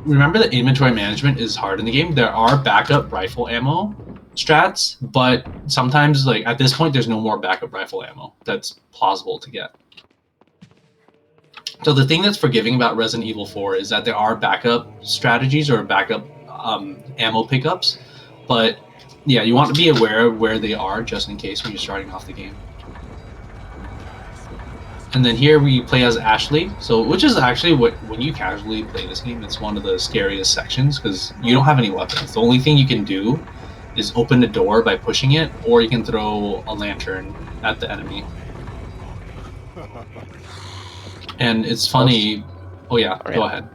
remember that inventory management is hard in the game. There are backup rifle ammo strats, but sometimes, like, at this point, there's no more backup rifle ammo that's plausible to get. So the thing that's forgiving about Resident Evil 4 is that there are backup strategies or backup ammo pickups, but yeah, you want to be aware of where they are just in case when you're starting off the game. And then here we play as Ashley, so which is actually when you casually play this game, it's one of the scariest sections because you don't have any weapons. The only thing you can do is open the door by pushing it, or you can throw a lantern at the enemy. And it's funny. Oh yeah, go ahead.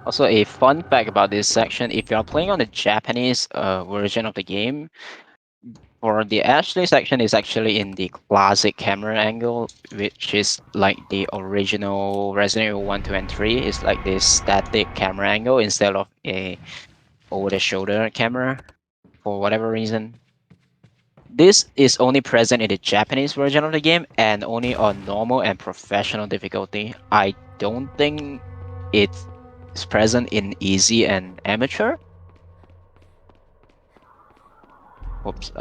Also, a fun fact about this section: if you are playing on the Japanese version of the game, for the Ashley section is actually in the classic camera angle, which is like the original Resident Evil 1, 2, and 3. It's like this static camera angle instead of a over-the-shoulder camera, for whatever reason. This is only present in the Japanese version of the game and only on normal and professional difficulty. I don't think it's present in easy and amateur. Oops.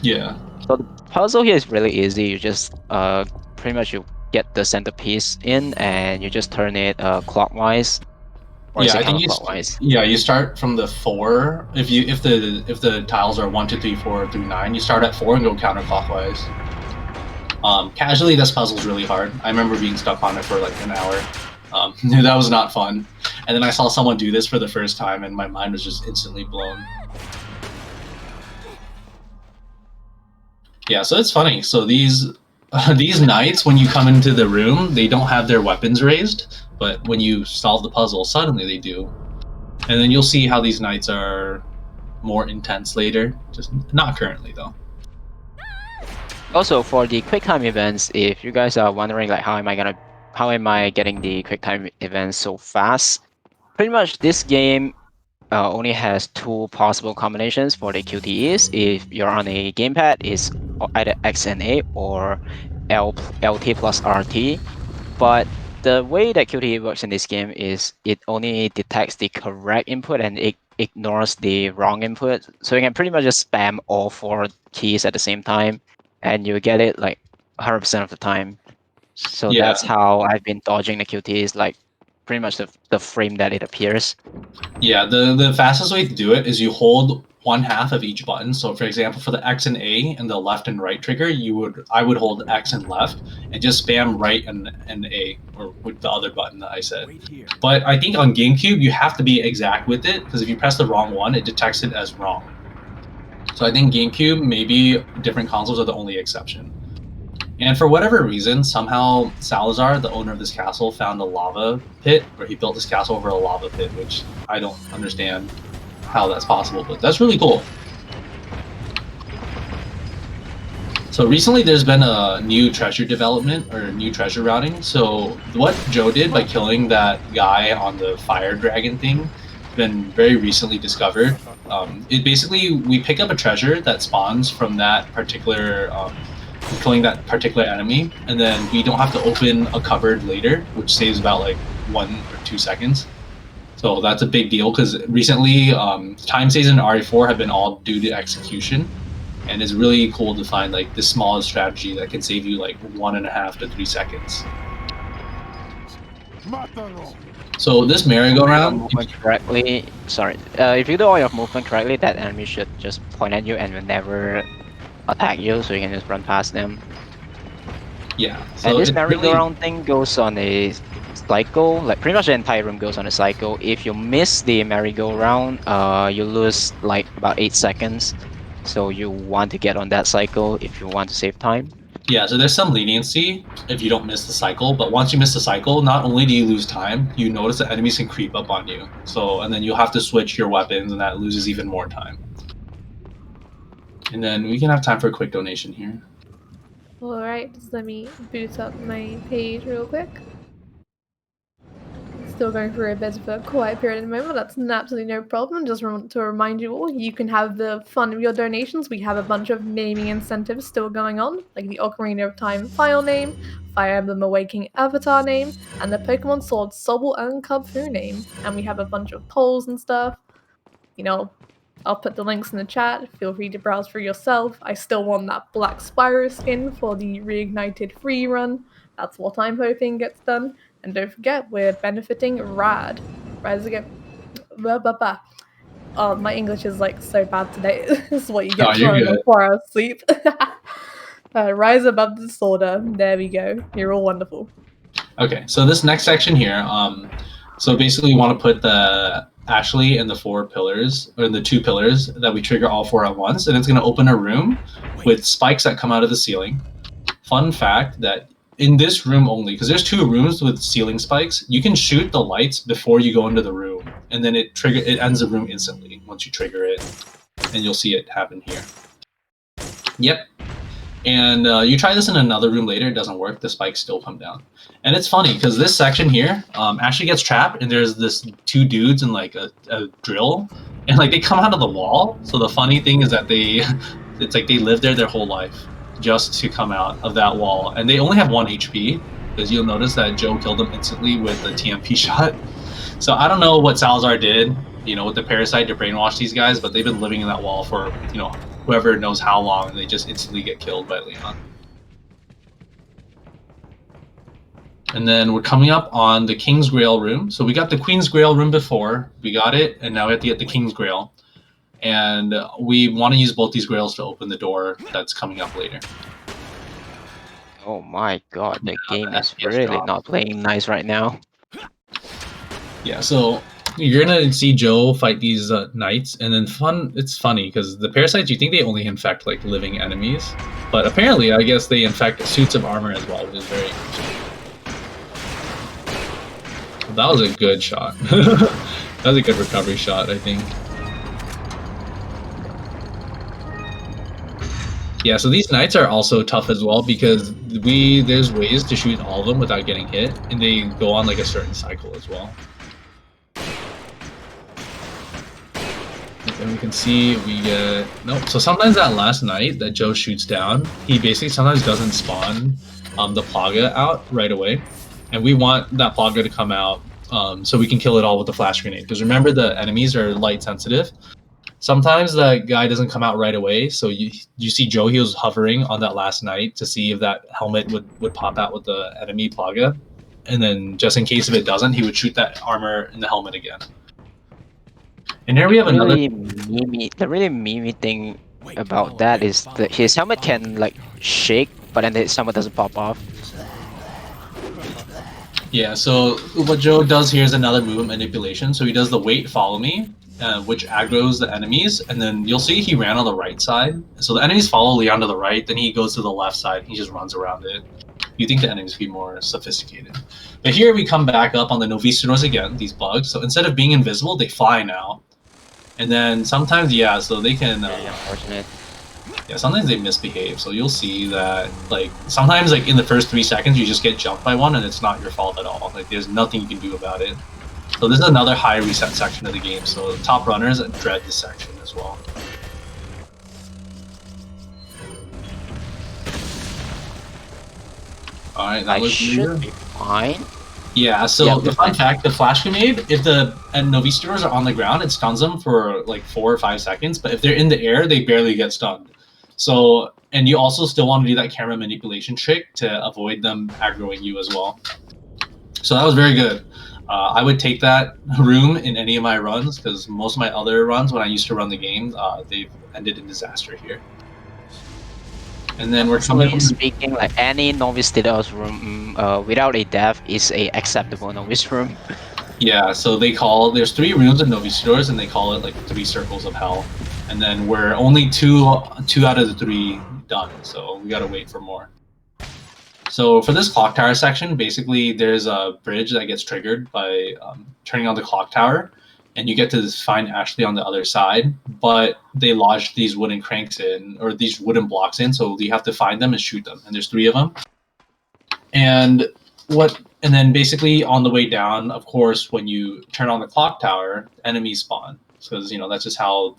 Yeah. So the puzzle here is really easy. You just pretty much you get the centerpiece in and you just turn it clockwise. Or Yeah, is it I think counterclockwise? you start from the 4. If the tiles are 1, 2, 3, 4 through 9, you start at 4 and go counterclockwise. Casually, this puzzle's really hard. I remember being stuck on it for like an hour. That was not fun. And then I saw someone do this for the first time, and my mind was just instantly blown. Yeah, so it's funny. So these knights, when you come into the room, they don't have their weapons raised, but when you solve the puzzle, suddenly they do. And then you'll see how these knights are more intense later. Just not currently, though. Also, for the quick time events, if you guys are wondering like how am I getting the quick time events so fast? Pretty much this game only has 2 possible combinations for the QTEs. If you're on a gamepad, it's either X and A or LT plus RT. But the way that QTE works in this game is it only detects the correct input and it ignores the wrong input. So you can pretty much just spam all 4 keys at the same time and you get it like 100% of the time. So Yeah. that's how I've been dodging the QTEs, like pretty much the frame that it appears. Yeah, the fastest way to do it is you hold one half of each button. So for example, for the X and A and the left and right trigger, I would hold X and left and just spam right and A, or with the other button that I said. But I think on GameCube you have to be exact with it, because if you press the wrong one, it detects it as wrong. So I think GameCube, maybe different consoles are the only exception. And for whatever reason, somehow Salazar, the owner of this castle, found a lava pit, or he built this castle over a lava pit, which I don't understand how that's possible, but that's really cool. So recently there's been a new treasure development, or new treasure routing. So what Joe did by killing that guy on the fire dragon thing has been very recently discovered. It basically, we pick up a treasure that spawns from that particular killing that particular enemy, and then we don't have to open a cupboard later, which saves about like 1 or 2 seconds. So that's a big deal, because recently time saves in RE4 have been all due to execution, and it's really cool to find like the smallest strategy that can save you like 1.5 to 3 seconds. So this merry-go-round, movement correctly. Sorry, if you do all your movement correctly, that enemy should just point at you and will never attack you, so you can just run past them. yeah. So And this it's really, merry-go-round thing goes on a cycle. Like pretty much the entire room goes on a cycle. If you miss the merry-go-round, you lose like about 8 seconds. So you want to get on that cycle if you want to save time. yeah. So there's some leniency if you don't miss the cycle, but once you miss the cycle, not only do you lose time, you notice that enemies can creep up on you. So and then you'll have to switch your weapons, and that loses even more time. And then we can have time for a quick donation here. Alright, just let me boot up my page real quick. Still going through a bit of a quiet period at the moment, that's absolutely no problem. Just want to remind you all, you can have the fun of your donations. We have a bunch of naming incentives still going on, like the Ocarina of Time file name, Fire Emblem Awakening avatar name, and the Pokemon Sword Sobble and Kubfu name. And we have a bunch of polls and stuff. You know, I'll put the links in the chat, feel free to browse for yourself. I still want that Black Spyro skin for the Reignited free run. That's what I'm hoping gets done. And don't forget, we're benefiting RAD. Rise again. Blah, blah, blah. Oh, my English is like so bad today. This is what you get you're for good. a 4 hours sleep. Rise above disorder. There we go. You're all wonderful. Okay, so this next section here, so basically we want to put the Ashley and the 4 pillars, or the 2 pillars that we trigger all 4 at once, and it's going to open a room with spikes that come out of the ceiling. Fun fact that in this room only, because there's 2 rooms with ceiling spikes, you can shoot the lights before you go into the room, and then it ends the room instantly once you trigger it, and you'll see it happen here. Yep. And you try this in another room later, it doesn't work, the spikes still come down. And it's funny, because this section here, Ashley gets trapped, and there's this 2 dudes in like a drill, and like they come out of the wall. So the funny thing is that it's like they live there their whole life just to come out of that wall. And they only have 1 HP, because you'll notice that Joe killed them instantly with the TMP shot. So I don't know what Salazar did, with the parasite to brainwash these guys, but they've been living in that wall for, whoever knows how long, and they just instantly get killed by Leon. And then we're coming up on the King's Grail room. So we got the Queen's Grail room before, we got it, and now we have to get the King's Grail. And we want to use both these grails to open the door that's coming up later. Oh my god, the game the is FPS really drop. not playing nice right now. Yeah, so you're gonna see Joe fight these knights, and then it's funny because the parasites, you think they only infect like living enemies, but apparently I guess they infect suits of armor as well, which is very interesting. That was a good shot. That was a good recovery shot, I think. Yeah, so these knights are also tough as well, because there's ways to shoot all of them without getting hit, and they go on like a certain cycle as well. And we can see we get so sometimes that last knight that Joe shoots down, he basically sometimes doesn't spawn the Plaga out right away, and we want that Plaga to come out so we can kill it all with the flash grenade, because remember the enemies are light sensitive. Sometimes the guy doesn't come out right away, so you see Joe, he was hovering on that last knight to see if that helmet would pop out with the enemy Plaga, and then just in case if it doesn't, he would shoot that armor in the helmet again. And here we have another. The really memey thing about that is that his helmet can like shake, but then his helmet doesn't pop off. Yeah, so what Joe does here is another movement manipulation. So he does the wait, follow me, which aggroes the enemies, and then you'll see he ran on the right side. So the enemies follow Leon to the right, then he goes to the left side, he just runs around it. You think the enemies would be more sophisticated. But here we come back up on the Novistadors again, these bugs. So instead of being invisible, they fly now. And then sometimes, yeah, so they can... Very unfortunate. Yeah, sometimes they misbehave, so you'll see that, like, sometimes, like, in the first 3 seconds, you just get jumped by one, and it's not your fault at all. Like, there's nothing you can do about it. So this is another high reset section of the game, so top runners dread this section as well. Alright, that was should be fine. Yeah, so Yeah, the fun fact, the flash grenade, if the Novistadors are on the ground, it stuns them for like 4 or 5 seconds, but if they're in the air, they barely get stunned. So, and you also still want to do that camera manipulation trick to avoid them aggroing you as well. So that was very good. I would take that room in any of my runs because most of my other runs when I used to run the game, they've ended in disaster here. And then we're coming. Honestly speaking, like any novice Tidal's room without a death is a acceptable novice room. Yeah, so there's 3 rooms in Novistadors, and they call it like 3 circles of hell. And then we're only two out of the 3 done, so we gotta wait for more. So for this clock tower section, basically there's a bridge that gets triggered by turning on the clock tower, and you get to find Ashley on the other side, but they lodge these wooden cranks in, or these wooden blocks in, so you have to find them and shoot them, and there's 3 of them. And then basically on the way down, of course, when you turn on the clock tower, enemies spawn, because that's just how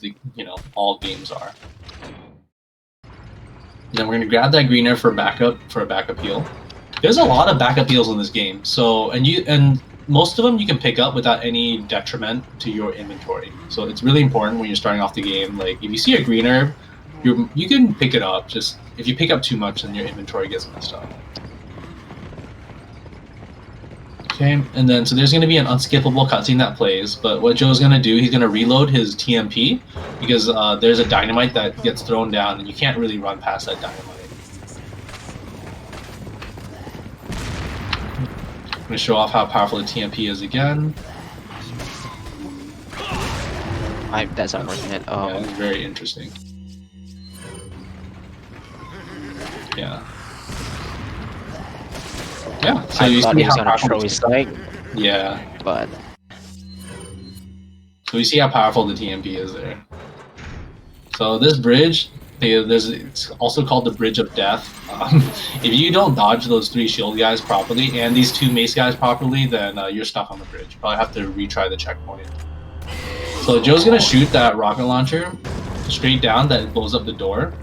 all games are. Then we're gonna grab that greener for a backup heal. There's a lot of backup heals in this game, so and most of them you can pick up without any detriment to your inventory. So it's really important when you're starting off the game. Like if you see a greener, you can pick it up. Just if you pick up too much, then your inventory gets messed up. Okay, and then so there's going to be an unskippable cutscene that plays, but what Joe's going to do, he's going to reload his TMP because there's a dynamite that gets thrown down and you can't really run past that dynamite. I'm going to show off how powerful the TMP is again. That's unfortunate. Yeah, it's very interesting. Yeah. Yeah, so I you thought see he was how gonna throw powerful his leg, Yeah. but So you see how powerful the TMP is there. So this bridge, it's also called the Bridge of Death. If you don't dodge those 3 shield guys properly and these 2 mace guys properly, then you're stuck on the bridge. You probably have to retry the checkpoint. So Joe's gonna shoot that rocket launcher straight down that blows up the door.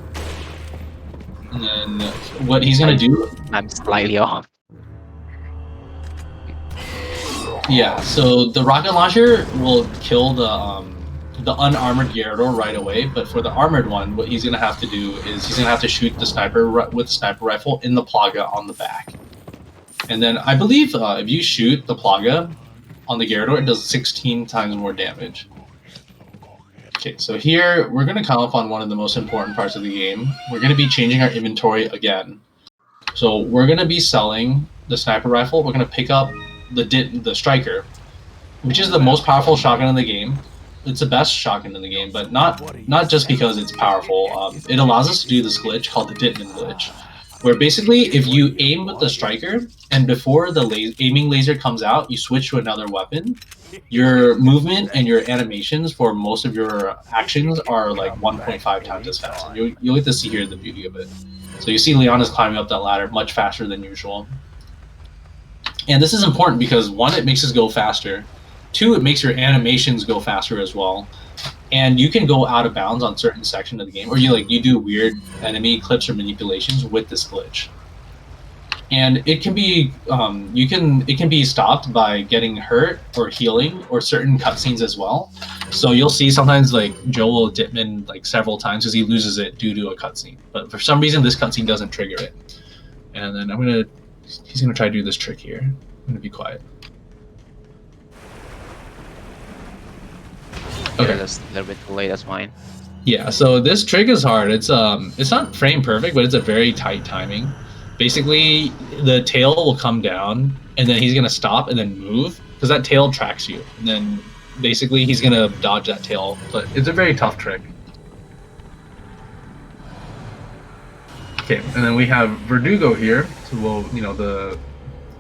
And then what he's gonna do... I'm slightly off. Yeah, so the rocket launcher will kill the unarmored Gyarados right away, but for the armored one, what he's gonna have to do is he's gonna have to shoot the sniper with the sniper rifle in the Plaga on the back. And then I believe if you shoot the Plaga on the Gyarados, it does 16 times more damage. Okay, so here we're gonna come up on one of the most important parts of the game. We're gonna be changing our inventory again. So we're gonna be selling the sniper rifle. We're gonna pick up the striker, which is the most powerful shotgun in the game. It's the best shotgun in the game, but not just because it's powerful. It allows us to do this glitch called the Ditman glitch, where basically if you aim with the striker and before the aiming laser comes out, you switch to another weapon, your movement and your animations for most of your actions are like 1.5 times as fast. And you'll get to see here the beauty of it. So you see Leon is climbing up that ladder much faster than usual. And this is important because 1, it makes us go faster. 2, it makes your animations go faster as well. And you can go out of bounds on certain sections of the game, or you do weird enemy clips or manipulations with this glitch. And it can be it can be stopped by getting hurt or healing or certain cutscenes as well. So you'll see sometimes like Joe will Ditman like several times because he loses it due to a cutscene. But for some reason this cutscene doesn't trigger it. And then he's gonna try to do this trick here. I'm gonna be quiet. Okay, that's a little bit too late. That's fine. Yeah, so this trick is hard. It's not frame perfect, but it's a very tight timing. Basically, the tail will come down, and then he's gonna stop and then move because that tail tracks you. And then basically he's gonna dodge that tail. But it's a very tough trick. Okay, and then we have Verdugo here. So we'll,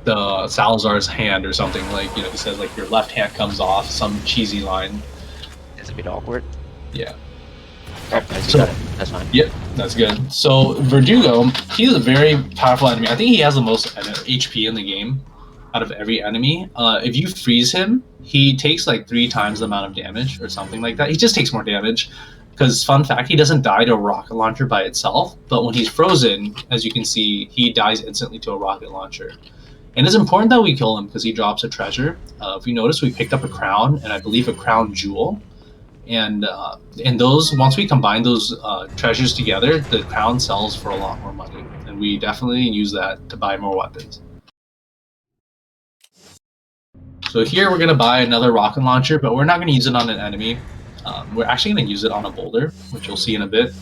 the Salazar's hand or something like, he says like your left hand comes off, some cheesy line. It's a bit awkward. Yeah. Oh, that's fine. Yep, that's good. So Verdugo, he's a very powerful enemy. I think he has the most HP in the game out of every enemy. If you freeze him, he takes like 3 times the amount of damage or something like that. He just takes more damage. Because, fun fact, he doesn't die to a rocket launcher by itself, but when he's frozen, as you can see, he dies instantly to a rocket launcher. And it's important that we kill him because he drops a treasure. If you notice, we picked up a crown, and I believe a crown jewel. And those, once we combine those treasures together, the crown sells for a lot more money. And we definitely use that to buy more weapons. So here we're gonna buy another rocket launcher, but we're not gonna use it on an enemy. We're actually gonna use it on a boulder, which you'll see in a bit.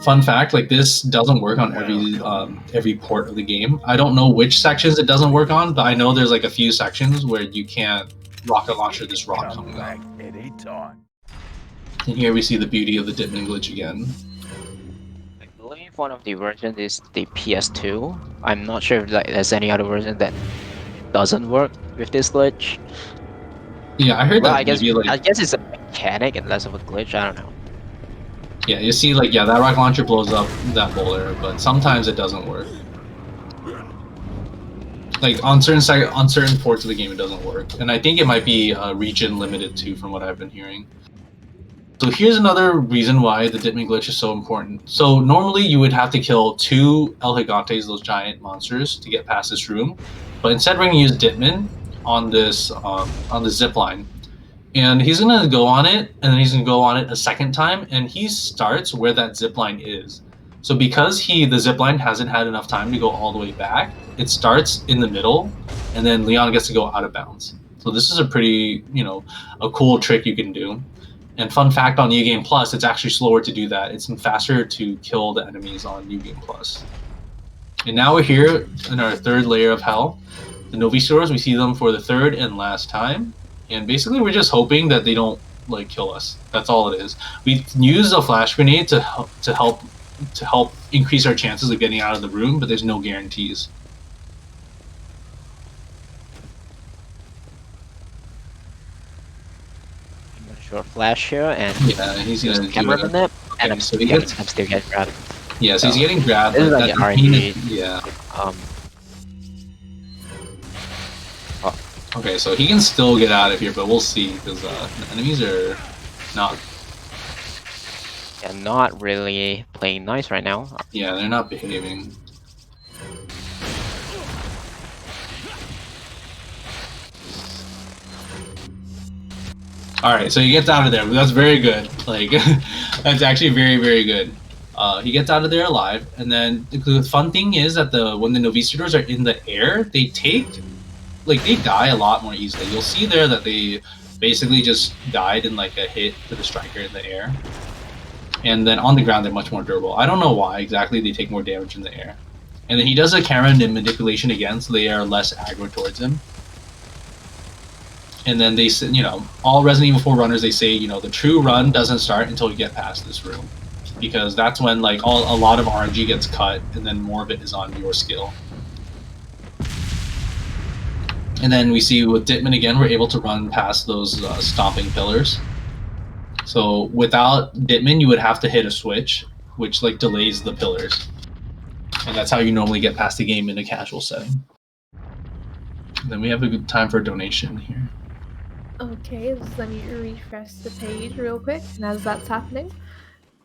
Fun fact, like this doesn't work on every port of the game. I don't know which sections it doesn't work on, but I know there's like a few sections where you can't rocket launcher this rock coming up. And here we see the beauty of the Ditman glitch again. I believe one of the versions is the PS2. I'm not sure if like, there's any other version that doesn't work with this glitch. Yeah, I heard Well, that. I guess maybe, like, I guess it's a mechanic and less of a glitch. I don't know. yeah, you see, like, yeah, that rocket launcher blows up that boulder, but sometimes it doesn't work. Like on certain ports of the game, it doesn't work, and I think it might be region limited too, from what I've been hearing. So here's another reason why the Ditman glitch is so important. So normally you would have to kill 2 El Gigantes, those giant monsters, to get past this room, but instead we're gonna use Ditman on this on the zip line. And he's gonna go on it, and then he's gonna go on it a second time, and he starts where that zip line is. So because the zip line hasn't had enough time to go all the way back, it starts in the middle, and then Leon gets to go out of bounds. So this is a pretty, a cool trick you can do. And fun fact on New Game Plus, it's actually slower to do that. It's faster to kill the enemies on New Game Plus. And now we're here in our 3rd layer of hell. The Novicidors, we see them for the 3rd and last time. And basically we're just hoping that they don't like kill us. That's all it is. We use a flash grenade to help increase our chances of getting out of the room, but there's no guarantees. Short flash here, and yeah, he's gonna camera do it. nip, and Okay, I'm so still getting grabbed. Yeah, so he's getting grabbed. This is like an RNG. Yeah. Oh. Okay, so he can still get out of here, but we'll see, because the enemies are not. Yeah, not really playing nice right now. Yeah, they're not behaving. All right, so he gets out of there. That's very good. Like, that's actually very, very good. He gets out of there alive, and then the fun thing is that when the Novicidors are in the air, they die a lot more easily. You'll see there that they basically just died in like a hit to the striker in the air, and then on the ground they're much more durable. I don't know why exactly they take more damage in the air. And then he does a camera manipulation again, so they are less aggro towards him. And then they, all Resident Evil 4 runners, they say, the true run doesn't start until you get past this room, because that's when like a lot of RNG gets cut, and then more of it is on your skill. And then we see with Ditman again, we're able to run past those stomping pillars. So without Ditman, you would have to hit a switch, which like delays the pillars, and that's how you normally get past the game in a casual setting. And then we have a good time for a donation here. Okay, just let me refresh the page real quick, and as that's happening,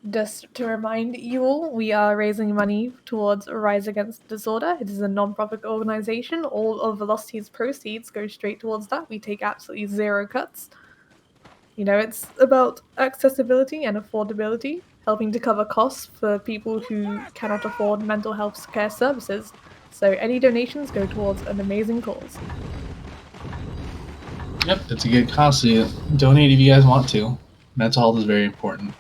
just to remind you all, we are raising money towards Rise Against Disorder. It is a non-profit organization. All of Velocity's proceeds go straight towards that. We take absolutely 0 cuts. It's about accessibility and affordability, helping to cover costs for people who cannot afford mental health care services. So any donations go towards an amazing cause. Yep, it's a good cause, so you donate if you guys want to. Mental health is very important.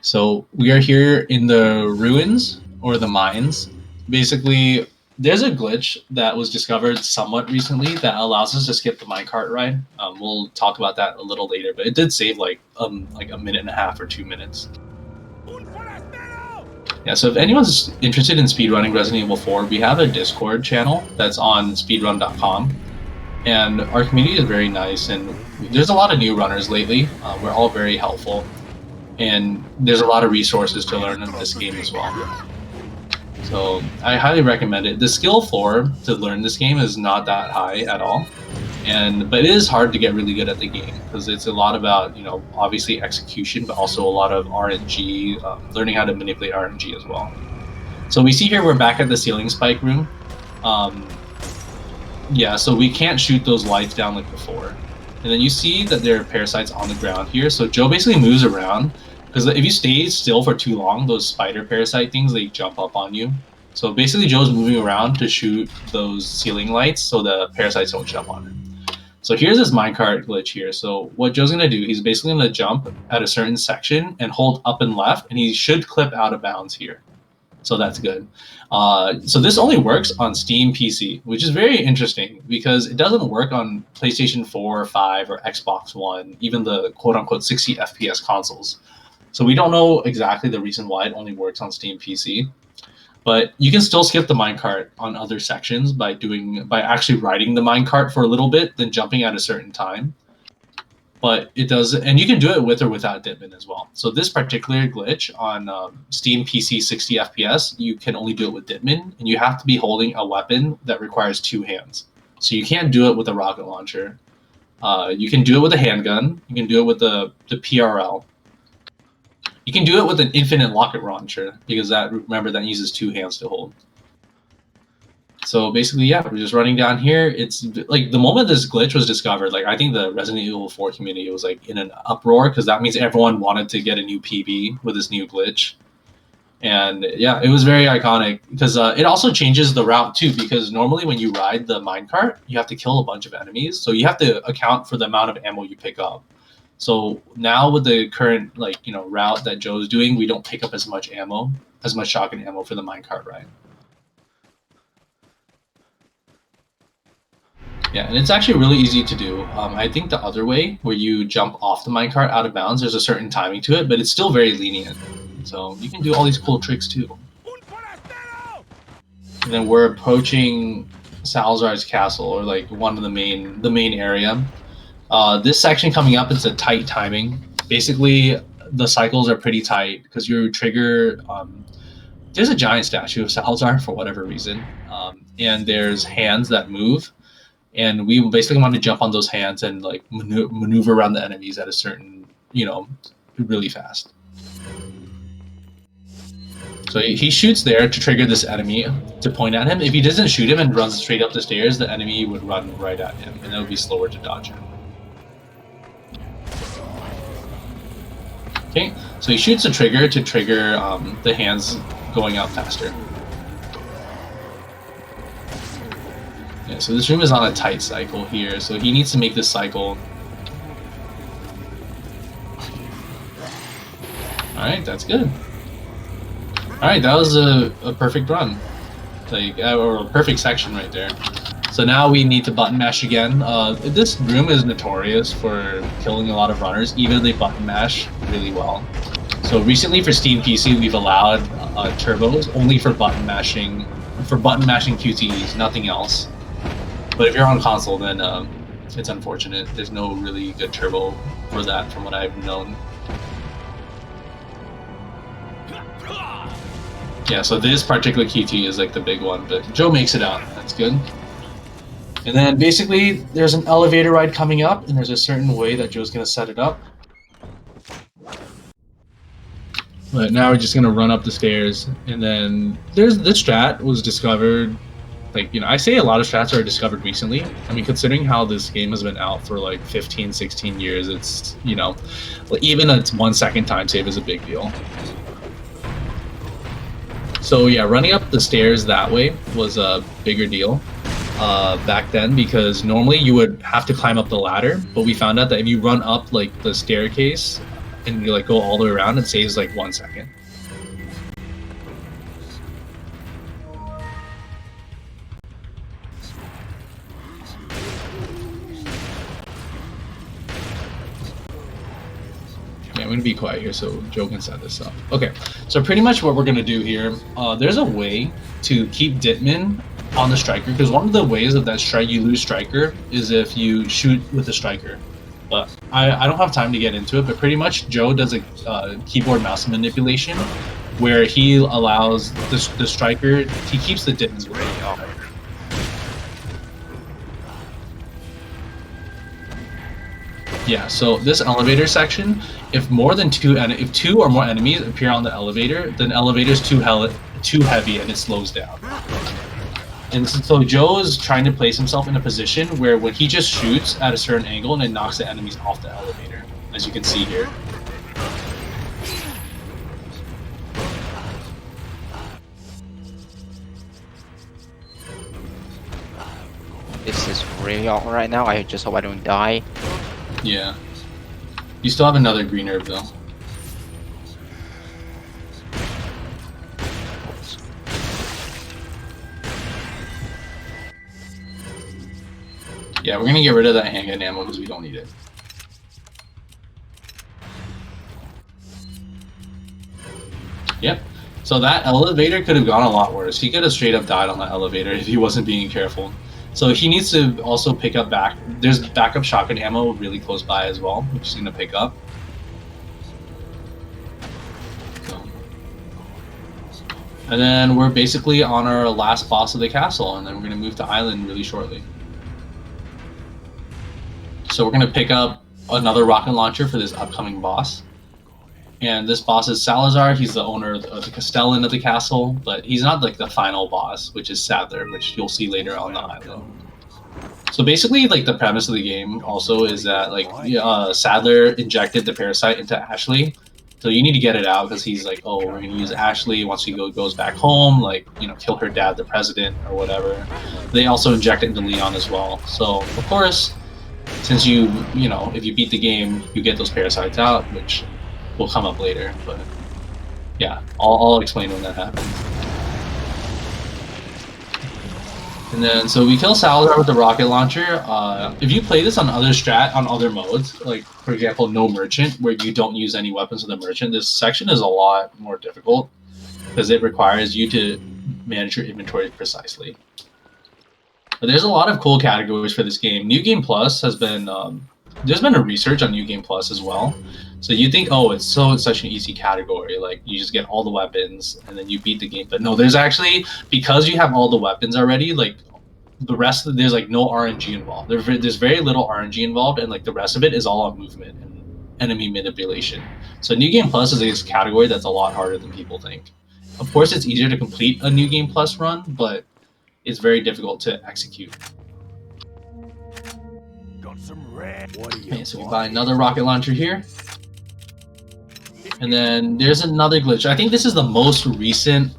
So we are here in the ruins, or the mines. Basically, there's a glitch that was discovered somewhat recently that allows us to skip the minecart ride. We'll talk about that a little later, but it did save like a minute and a half or 2 minutes. Yeah, so if anyone's interested in speedrunning Resident Evil 4, we have a Discord channel that's on speedrun.com. And our community is very nice, and there's a lot of new runners lately. We're all very helpful, and there's a lot of resources to learn in this game as well. So I highly recommend it. The skill floor to learn this game is not that high at all, but it is hard to get really good at the game, because it's a lot about, obviously execution, but also a lot of RNG, learning how to manipulate RNG as well. So we see here we're back at the ceiling spike room. Yeah, so we can't shoot those lights down like before. And then you see that there are parasites on the ground here. So Joe basically moves around, because if you stay still for too long, those spider parasite things, they jump up on you. So basically Joe's moving around to shoot those ceiling lights so the parasites don't jump on him. So here's this minecart glitch here. So what Joe's gonna do, he's basically gonna jump at a certain section and hold up and left, and he should clip out of bounds here. So that's good. So this only works on Steam PC, which is very interesting because it doesn't work on PlayStation 4 or 5 or Xbox One, even the quote-unquote 60 FPS consoles. So we don't know exactly the reason why it only works on Steam PC. But you can still skip the minecart on other sections by actually riding the minecart for a little bit, then jumping at a certain time. But it does, and you can do it with or without Ditman as well. So this particular glitch on Steam PC 60 FPS, you can only do it with Ditman, and you have to be holding a weapon that requires 2 hands. So you can't do it with a rocket launcher. You can do it with a handgun. You can do it with the PRL. You can do it with an infinite rocket launcher because remember that uses 2 hands to hold. So basically, yeah, we're just running down here. It's like the moment this glitch was discovered, like I think the Resident Evil 4 community was like in an uproar because that means everyone wanted to get a new PB with this new glitch. And yeah, it was very iconic because it also changes the route too, because normally when you ride the minecart, you have to kill a bunch of enemies. So you have to account for the amount of ammo you pick up. So now with the current route that Joe's doing, we don't pick up as much shotgun ammo for the minecart ride. Yeah, and it's actually really easy to do. I think the other way, where you jump off the minecart out of bounds, there's a certain timing to it, but it's still very lenient. So you can do all these cool tricks too. And then we're approaching Salazar's castle, or like one of the main area. This section coming up, it's a tight timing. Basically, the cycles are pretty tight because you trigger. There's a giant statue of Salazar for whatever reason, and there's hands that move. And we basically want to jump on those hands and like maneuver around the enemies at a certain, really fast. So he shoots there to trigger this enemy to point at him. If he doesn't shoot him and runs straight up the stairs, the enemy would run right at him, and it would be slower to dodge him. Okay, so he shoots the trigger to trigger the hands going out faster. Yeah, so this room is on a tight cycle here, so he needs to make this cycle. Alright, that's good. Alright, that was a perfect run. Or a perfect section right there. So now we need to button mash again. This room is notorious for killing a lot of runners, even if they button mash really well. So recently for Steam PC, we've allowed turbos only for button mashing QTEs, nothing else. But if you're on console, then it's unfortunate. There's no really good turbo for that from what I've known. Yeah, so this particular QT is like the big one, but Joe makes it out. That's good. And then basically there's an elevator ride coming up, and there's a certain way that Joe's going to set it up. But now we're just going to run up the stairs, and then this strat was discovered. I say a lot of strats are discovered recently. I mean, considering how this game has been out for like 15, 16 years, it's, even a 1 second time save is a big deal. So yeah, running up the stairs that way was a bigger deal back then, because normally you would have to climb up the ladder, but we found out that if you run up like the staircase and you go all the way around, it saves like 1 second. I'm going to be quiet here so Joe can set this up. Okay, so pretty much what we're going to do here, there's a way to keep Ditman on the striker, because one of the ways of that you lose striker is if you shoot with the striker. But I don't have time to get into it, but pretty much Joe does a keyboard mouse manipulation where he allows the striker, he keeps the Ditman's rating off. Yeah, so this elevator section, if two or more enemies appear on the elevator, then the elevator's too heavy and it slows down. And so Joe is trying to place himself in a position where when he just shoots at a certain angle and it knocks the enemies off the elevator, as you can see here. This is really awkward right now. I just hope I don't die. Yeah. You still have another green herb though. Yeah, we're gonna get rid of that handgun ammo because we don't need it. Yep. So that elevator could have gone a lot worse. He could have straight up died on that elevator if he wasn't being careful. So he needs to also pick up there's backup shotgun ammo really close by as well, which he's gonna pick up. So. And then we're basically on our last boss of the castle, and then we're gonna move to island really shortly. So we're gonna pick up another rocket launcher for this upcoming boss. And this boss is Salazar. He's the owner of the Castellan of the castle, but he's not like the final boss, which is Sadler, which you'll see later on the island. So basically, like the premise of the game also is that like Sadler injected the parasite into Ashley, so you need to get it out because he's like, oh, we're gonna use Ashley once he goes back home, like kill her dad, the president, or whatever. They also inject it into Leon as well. So of course, since if you beat the game, you get those parasites out, which will come up later, but yeah, I'll explain when that happens. And then, so we kill Salazar with the rocket launcher. If you play this on other modes, like for example, no merchant, where you don't use any weapons with the merchant, this section is a lot more difficult because it requires you to manage your inventory precisely. But there's a lot of cool categories for this game. New Game Plus has been there's been a research on New Game Plus as well. So you think, oh, it's such an easy category, like you just get all the weapons and then you beat the game. But no, there's actually, because you have all the weapons already, like the rest of there's like no RNG involved. There's very little RNG involved, and like the rest of it is all on movement and enemy manipulation. So New Game Plus is a category that's a lot harder than people think. Of course, it's easier to complete a New Game Plus run, but it's very difficult to execute. Okay, so we buy another rocket launcher here. And then there's another glitch. I think this is the most recent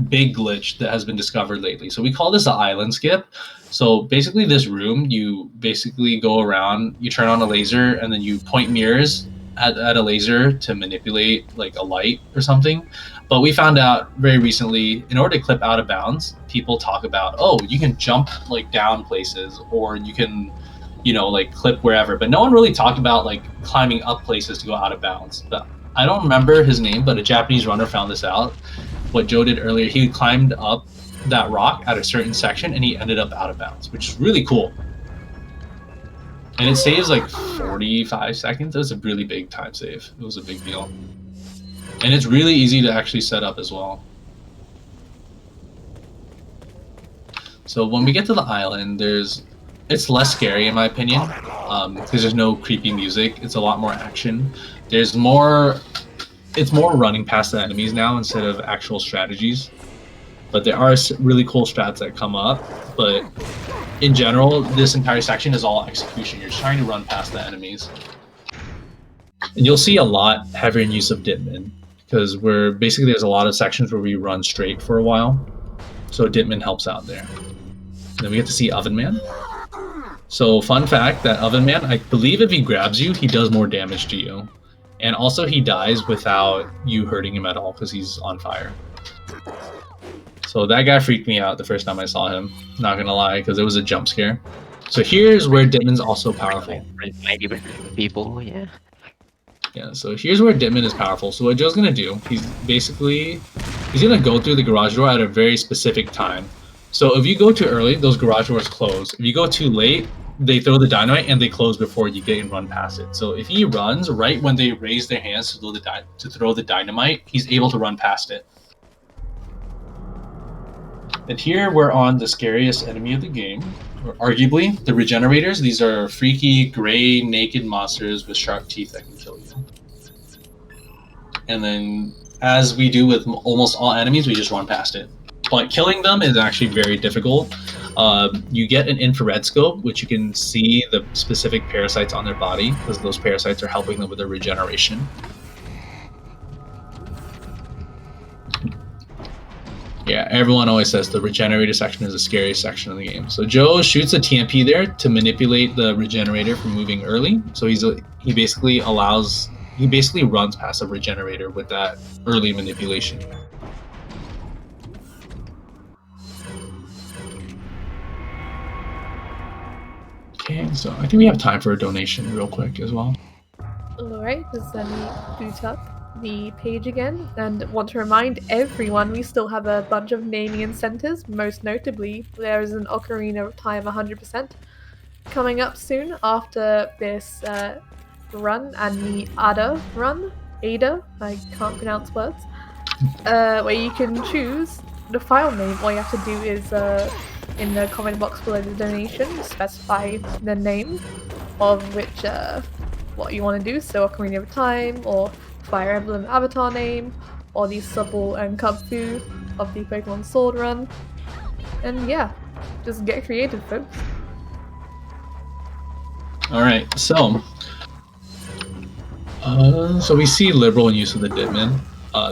big glitch that has been discovered lately. So we call this the island skip. So basically this room, you basically go around, you turn on a laser, and then you point mirrors at a laser to manipulate like a light or something. But we found out very recently, in order to clip out of bounds, people talk about, oh, you can jump like down places, or you can like clip wherever, but no one really talked about like climbing up places to go out of bounds. But I don't remember his name, but a Japanese runner found this out. What Joe did earlier, he climbed up that rock at a certain section and he ended up out of bounds, which is really cool. And it saves like 45 seconds. It was a really big time save. It was a big deal. And it's really easy to actually set up as well. So when we get to the island, it's less scary in my opinion, because there's no creepy music. It's a lot more action. It's more running past the enemies now instead of actual strategies. But there are really cool strats that come up. But in general, this entire section is all execution. You're trying to run past the enemies. And you'll see a lot heavier use of Ditman, because there's a lot of sections where we run straight for a while. So Ditman helps out there. And then we get to see Oven Man. So fun fact that Oven Man, I believe if he grabs you, he does more damage to you. And also he dies without you hurting him at all because he's on fire. So that guy freaked me out the first time I saw him, not gonna lie, because it was a jump scare. So here's where Ditman's also powerful. People, yeah. Yeah, so here's where Ditman is powerful. So what Joe's gonna do, he's gonna go through the garage door at a very specific time. So if you go too early, those garage doors close. If you go too late, they throw the dynamite and they close before you get and run past it. So if he runs right when they raise their hands to throw the dynamite, he's able to run past it. And here we're on the scariest enemy of the game, or arguably the Regenerators. These are freaky, gray, naked monsters with sharp teeth that can kill you. And then, as we do with almost all enemies, we just run past it. But killing them is actually very difficult. You get an infrared scope, which you can see the specific parasites on their body, because those parasites are helping them with their regeneration. Yeah, everyone always says the regenerator section is the scariest section of the game. So Joe shoots a TMP there to manipulate the regenerator from moving early. So he basically runs past the regenerator with that early manipulation. Okay, so I think we have time for a donation real quick as well. Alright, just let me boot up the page again, and want to remind everyone we still have a bunch of naming incentives. Most notably, there is an Ocarina of Time 100% coming up soon after this run and the Ada run. Ada, I can't pronounce words. Where you can choose the file name. All you have to do is in the comment box below the donation, specify the name of which what you want to do, so Ocarina of Time, or Fire Emblem avatar name, or the Supple and Kubfu of the Pokemon Sword run. And yeah, just get creative, folks. Alright, so we see liberal use of the Ditman.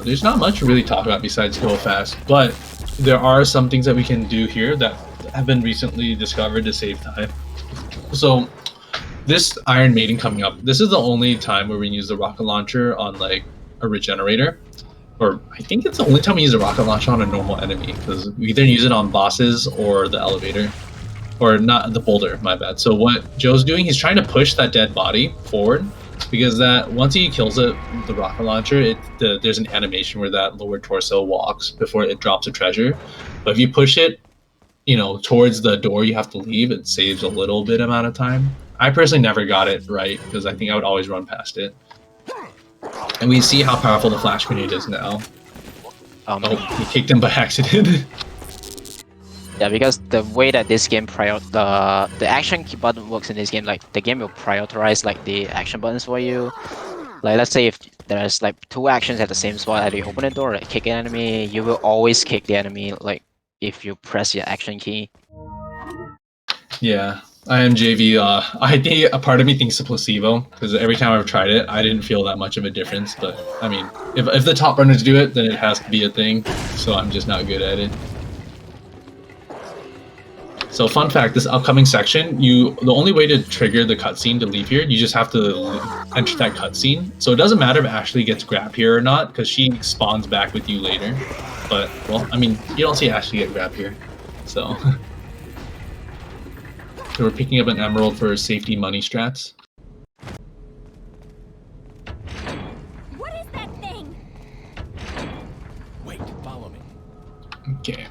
There's not much to really talk about besides go fast, but there are some things that we can do here that have been recently discovered to save time. So this Iron Maiden coming up, this is the only time where we use the rocket launcher on like a regenerator, or I think it's the only time we use a rocket launcher on a normal enemy, because we either use it on bosses or the elevator, or not the boulder, my bad. So what Joe's doing, he's trying to push that dead body forward, because that once he kills it, the rocket launcher, there's an animation where that lower torso walks before it drops a treasure. But if you push it, towards the door you have to leave, it saves a little bit amount of time. I personally never got it right because I think I would always run past it. And we see how powerful the flash grenade is now. He kicked him by accident. Yeah, because the way that this game the action key button works in this game, like the game will prioritize like the action buttons for you. Like let's say if there's like 2 actions at the same spot, either you open the door or like kick an enemy, you will always kick the enemy like if you press your action key. Yeah, I am JV. I think a part of me thinks it's a placebo because every time I've tried it, I didn't feel that much of a difference. But I mean, if the top runners do it, then it has to be a thing. So I'm just not good at it. So fun fact, this upcoming section, the only way to trigger the cutscene to leave here, you just have to enter that cutscene. So it doesn't matter if Ashley gets grabbed here or not, because she spawns back with you later. But, well, I mean, you don't see Ashley get grabbed here. So, so we're picking up an emerald for safety money strats. What is that thing? Wait, follow me. Okay,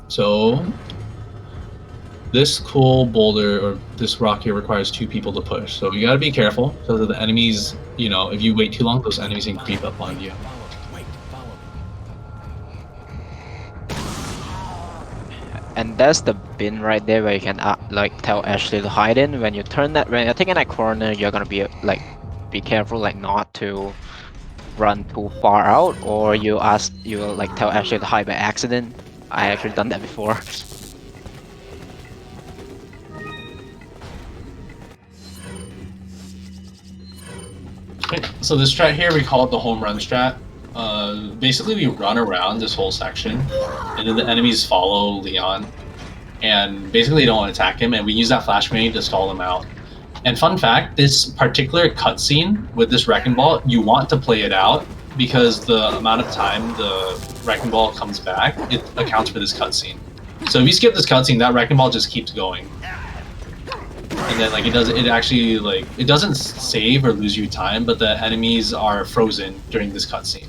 so this cool boulder or this rock here requires 2 people to push, so you gotta be careful because of the enemies. If you wait too long, those enemies can creep up on you. Wait, follow me. And that's the bin right there where you can like tell Ashley to hide in. When you're taking that corner, you're gonna be like, be careful like not to run too far out, or you like tell Ashley to hide by accident. I actually done that before. So this strat here, we call it the home run strat. Basically, we run around this whole section, and then the enemies follow Leon, and basically they don't attack him, and we use that flash grenade to stall them out. And fun fact, this particular cutscene with this wrecking ball, you want to play it out, because the amount of time the wrecking ball comes back, it accounts for this cutscene. So if you skip this cutscene, that wrecking ball just keeps going. And then it doesn't save or lose you time, but the enemies are frozen during this cutscene.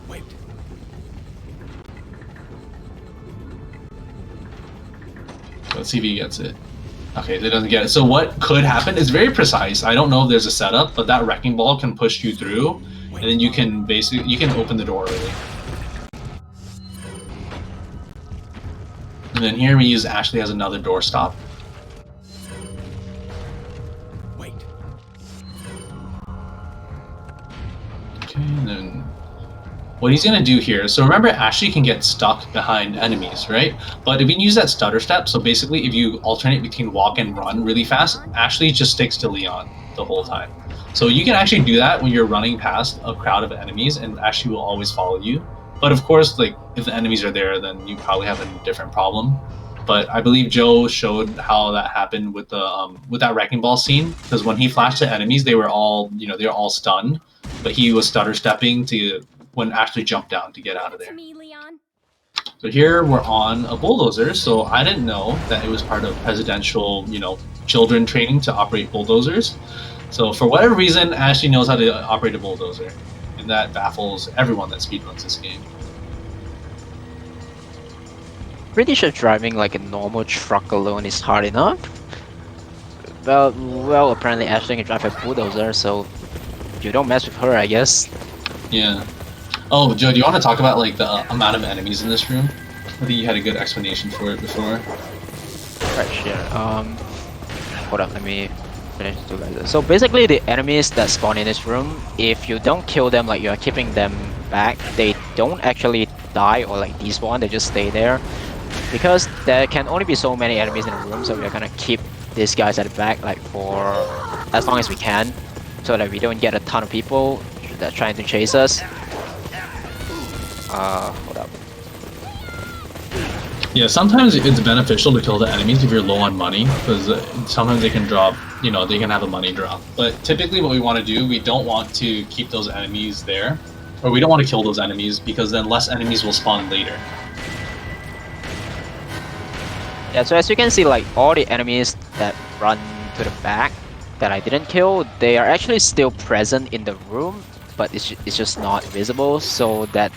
Wait. Let's see if he gets it. Okay, he doesn't get it. So what could happen is very precise. I don't know if there's a setup, but that wrecking ball can push you through, and then you can open the door early. And then here we use Ashley as another doorstop. Wait. Okay, and then what he's gonna do here, so remember Ashley can get stuck behind enemies, right? But if you use that stutter step, so basically if you alternate between walk and run really fast, Ashley just sticks to Leon the whole time. So you can actually do that when you're running past a crowd of enemies, and Ashley will always follow you. But of course, like if the enemies are there, then you probably have a different problem. But I believe Joe showed how that happened with that wrecking ball scene, because when he flashed the enemies, they were all stunned, but he was stutter stepping to when actually jump down to get out of there. To me, Leon. So here we're on a bulldozer. So I didn't know that it was part of presidential, children training to operate bulldozers. So for whatever reason, Ashley knows how to operate a bulldozer, and that baffles everyone that speedruns this game. Pretty sure driving like a normal truck alone is hard enough. Well, apparently Ashley can drive a bulldozer, so you don't mess with her, I guess. Yeah. Oh, Joe, do you want to talk about like the amount of enemies in this room? I think you had a good explanation for it before. Right, sure. Hold up, let me finish two guys. So basically, the enemies that spawn in this room, if you don't kill them, like you are keeping them back, they don't actually die or like despawn. They just stay there. Because there can only be so many enemies in the room, so we're gonna keep these guys at the back like for as long as we can, so that we don't get a ton of people that are trying to chase us. Hold up. Yeah, sometimes it's beneficial to kill the enemies if you're low on money, because sometimes they can drop, they can have a money drop. But typically what we want to do, we don't want to keep those enemies there, or we don't want to kill those enemies, because then less enemies will spawn later. Yeah, so as you can see, like all the enemies that run to the back that I didn't kill, they are actually still present in the room, but it's just not visible, so that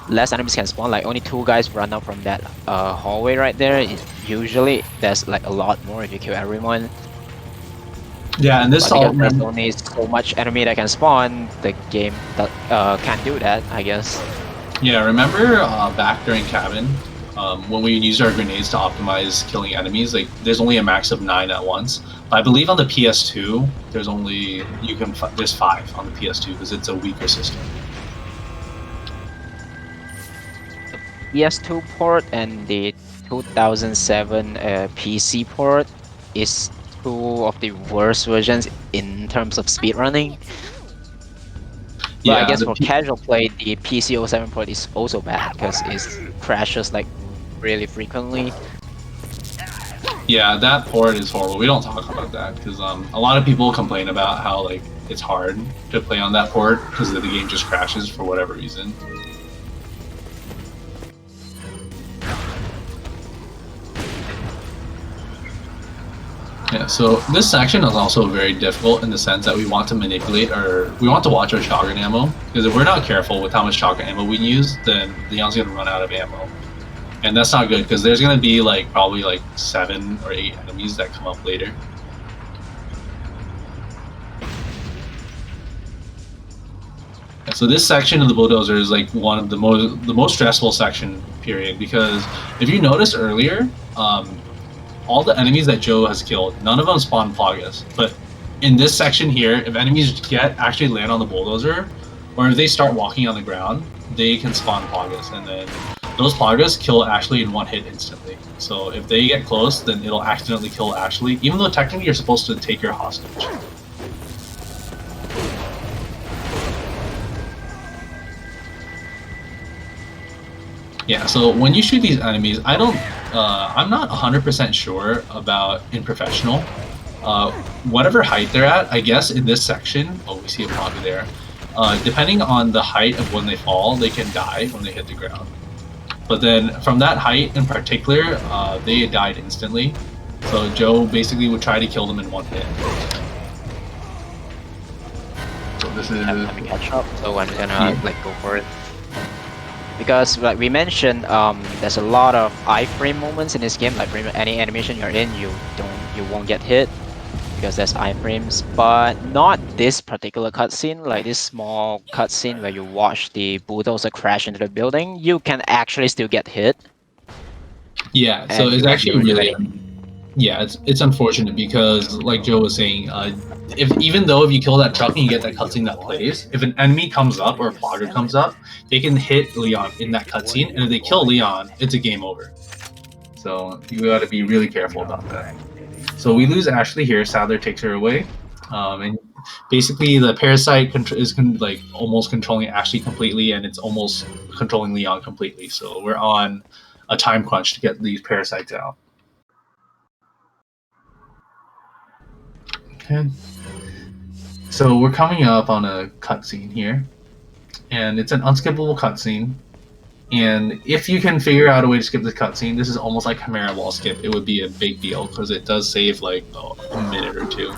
less enemies can spawn. Like only 2 guys run out from that hallway right there. Usually there's like a lot more if you kill everyone. Yeah, and this because there's only so much enemy that can spawn, the game can't do that, I guess. Yeah, remember back during Cabin, when we used our grenades to optimize killing enemies, like there's only a max of 9 at once. But I believe on the PS2, there's 5 on the PS2 because it's a weaker system. The PS2 port and the 2007 PC port is 2 of the worst versions in terms of speedrunning. But I guess for casual play, the PC07 port is also bad because it crashes like really frequently. Yeah, that port is horrible. We don't talk about that because a lot of people complain about how like it's hard to play on that port because the game just crashes for whatever reason. Yeah, so this section is also very difficult in the sense that we want to watch our shotgun ammo, because if we're not careful with how much shotgun ammo we use, then Leon's gonna run out of ammo. And that's not good, because there's gonna be like probably like 7 or 8 enemies that come up later. Yeah, so this section of the bulldozer is like one of the most stressful section, period, because if you noticed earlier, all the enemies that Joe has killed, none of them spawn Plagas. But in this section here, if enemies actually land on the bulldozer, or if they start walking on the ground, they can spawn Plagas, and then those Plagas kill Ashley in 1 hit instantly. So if they get close, then it'll accidentally kill Ashley, even though technically you're supposed to take her hostage. Yeah, so when you shoot these enemies, I'm not 100% sure about in professional. Whatever height they're at, I guess in this section, we see a Plaga there. Depending on the height of when they fall, they can die when they hit the ground. But then from that height in particular, they died instantly. So Joe basically would try to kill them in 1 hit. So this is... Let me catch up, so I'm gonna go for it. Because like we mentioned, there's a lot of iframe moments in this game. Like any animation you're in, you won't get hit because there's iframes. But not this particular cutscene. Like this small cutscene where you watch the bulldozer crash into the building, you can actually still get hit. Yeah, so it's actually really... Yeah, it's unfortunate because, like Joe was saying, even though if you kill that truck and you get that cutscene that plays, if an enemy comes up or a Plaga comes up, they can hit Leon in that cutscene, and if they kill Leon, it's a game over. So you got to be really careful about that. So we lose Ashley here. Sadler takes her away, and basically the parasite is like almost controlling Ashley completely, and it's almost controlling Leon completely. So we're on a time crunch to get these parasites out. Okay. So we're coming up on a cutscene here, and it's an unskippable cutscene. And if you can figure out a way to skip this cutscene, this is almost like Chimera wall skip. It would be a big deal because it does save like a minute or two.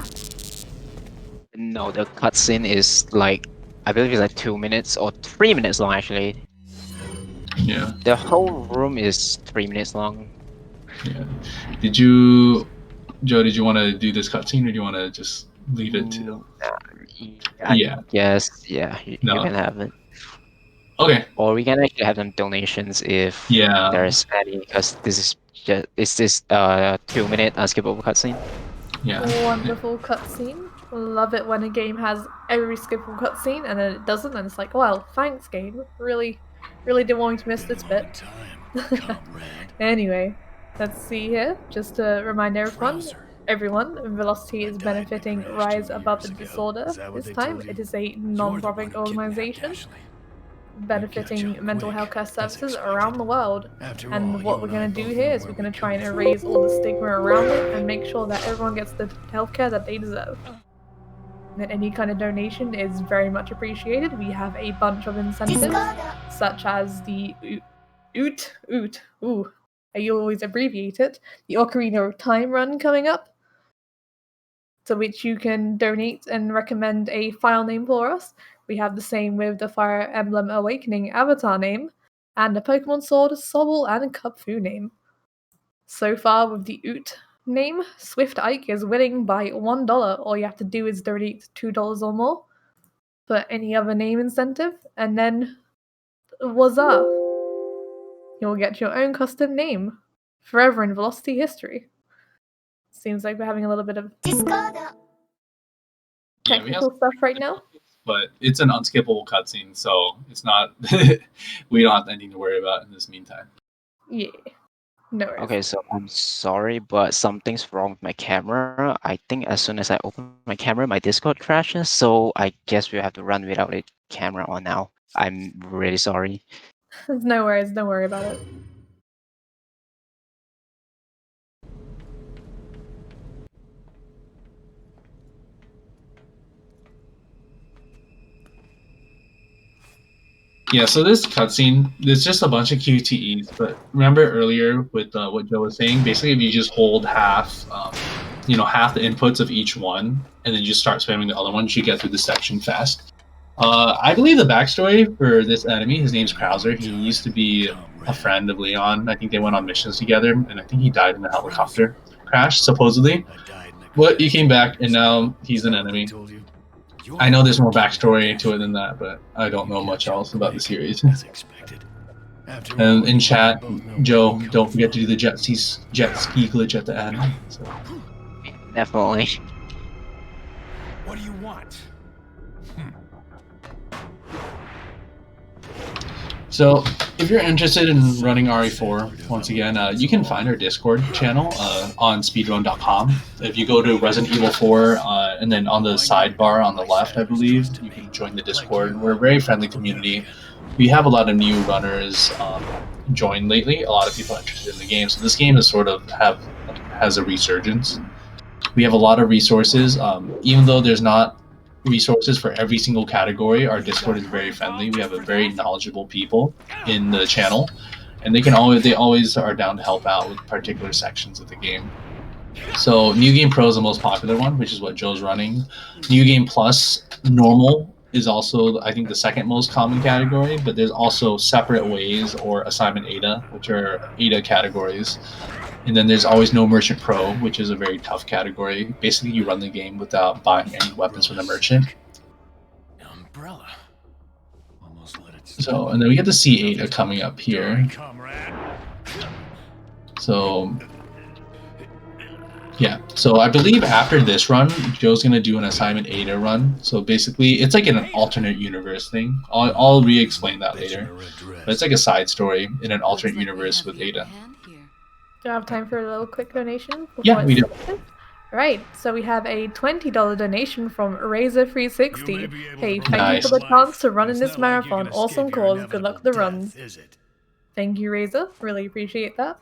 No, the cutscene is like, I believe it's like 2 minutes or 3 minutes long actually. Yeah. The whole room is 3 minutes long. Yeah. Did you, Joe? Did you want to do this cutscene, or do you want to just leave it to? Yeah. Yes. Yeah. You No. can have it. Okay. Or we can actually have some donations if Yeah. there's any, because this is just 2 minute unskippable cutscene. Yeah. Wonderful cutscene. Love it when a game has every skippable cutscene and then it doesn't, and it's like, well, thanks, game. Really didn't want you to miss this bit. Anyway, let's see here. Just to remind everyone, Velocity is benefiting Rise Above the Disorder. This time, it is a non-profit organization benefiting mental health care services around the world. And what we're going to do here is we're going to try and erase all the stigma around it and make sure that everyone gets the healthcare that they deserve. And any kind of donation is very much appreciated. We have a bunch of incentives, such as the I always abbreviate it, the Ocarina of Time run coming up, to which you can donate and recommend a file name for us. We have the same with the Fire Emblem Awakening avatar name, and the Pokemon Sword, Sobble, and Kupfu name. So far with the Oot name, Swift Ike is winning by $1. All you have to do is donate $2 or more for any other name incentive, and then huzzah! You'll get your own custom name, forever in Velocity history. Seems like we're having a little bit of technical stuff right now. But it's an unskippable cutscene, so it's not. We don't have anything to worry about in this meantime. Yeah. No worries. Okay, so I'm sorry, but something's wrong with my camera. I think as soon as I open my camera, my Discord crashes, so I guess we have to run without a camera on now. I'm really sorry. No worries, don't worry about it. Yeah, so this cutscene, there's just a bunch of QTEs. But remember earlier with what Joe was saying, basically if you just hold half, half the inputs of each one, and then you just start spamming the other ones, you get through the section fast. I believe the backstory for this enemy, his name's Krauser. He used to be a friend of Leon. I think they went on missions together, and I think he died in a helicopter crash, supposedly. But he came back, and now he's an enemy. I know there's more backstory to it than that, but I don't know much else about the series. And in chat, Joe, don't forget to do the jet ski glitch at the end. So. Definitely. What do you want? So, if you're interested in running RE4, once again, you can find our Discord channel on speedrun.com. If you go to Resident Evil 4, and then on the sidebar on the left, I believe, you can join the Discord. We're a very friendly community. We have a lot of new runners join lately. A lot of people are interested in the game. So this game is sort of has a resurgence. We have a lot of resources. Even though there's not resources for every single category, our Discord is very friendly. We have a very knowledgeable people in the channel, and they always are down to help out with particular sections of the game. So New Game Pro is the most popular one, which is what Joe's running. New Game Plus Normal is also, I think, the second most common category, but there's also Separate Ways or Assignment Ada, which are Ada categories. And then there's always No Merchant Pro, which is a very tough category. Basically, you run the game without buying any weapons from the merchant. Umbrella. So, and then we get the C8 coming up here. So, yeah. So I believe after this run, Joe's going to do an Assignment Ada run. So basically, it's like an alternate universe thing. I'll re-explain that later. But it's like a side story in an alternate universe with Ada. Do I have time for a little quick donation? Yeah, we do. Right, so we have a $20 donation from Razor360. Hey, thank Nice. you for the chance to run in It's this not like you're marathon. gonna Awesome skip your cause. Good luck with the inevitable runs. death, is it? Thank you, Razor. Really appreciate that.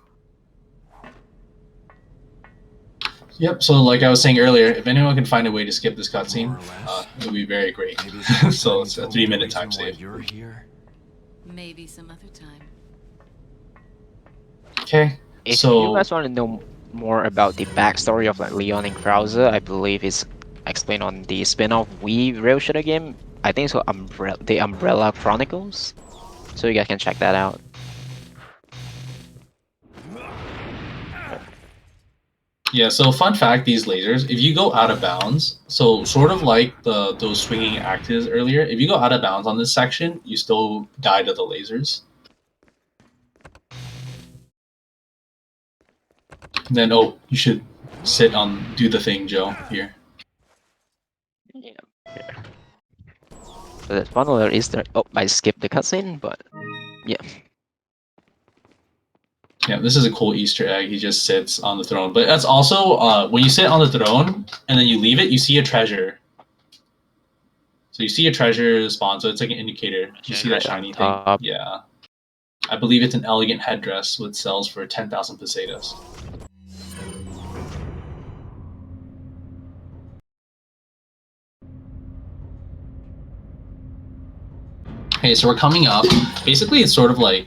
Yep. So like I was saying earlier, if anyone can find a way to skip this cutscene, More or less. it would be very great. Maybe it's So it's a 3-minute time save. save. You're here. Maybe some other time. Okay. If So you guys want to know more about the backstory of like Leon and Krauser, I believe it's explained on the spin-off Wii rail shooter game. I think it's called the Umbrella Chronicles. So you guys can check that out. yeah. So fun fact: these lasers, if you go out of bounds, so sort of like those swinging actors earlier, if you go out of bounds on this section, you still die to the lasers. And then you should do the thing, Joe. Here. Yeah. So that funnel there is there. Oh, I skipped the cutscene, but yeah. Yeah, this is a cool Easter egg. He just sits on the throne. But that's also when you sit on the throne and then you leave it, you see a treasure. So you see a treasure spawn. So it's like an indicator. You see that Right on shiny thing? top. Yeah. I believe it's an elegant headdress which sells for 10,000 pesetas. Okay, so we're coming up. Basically, it's sort of like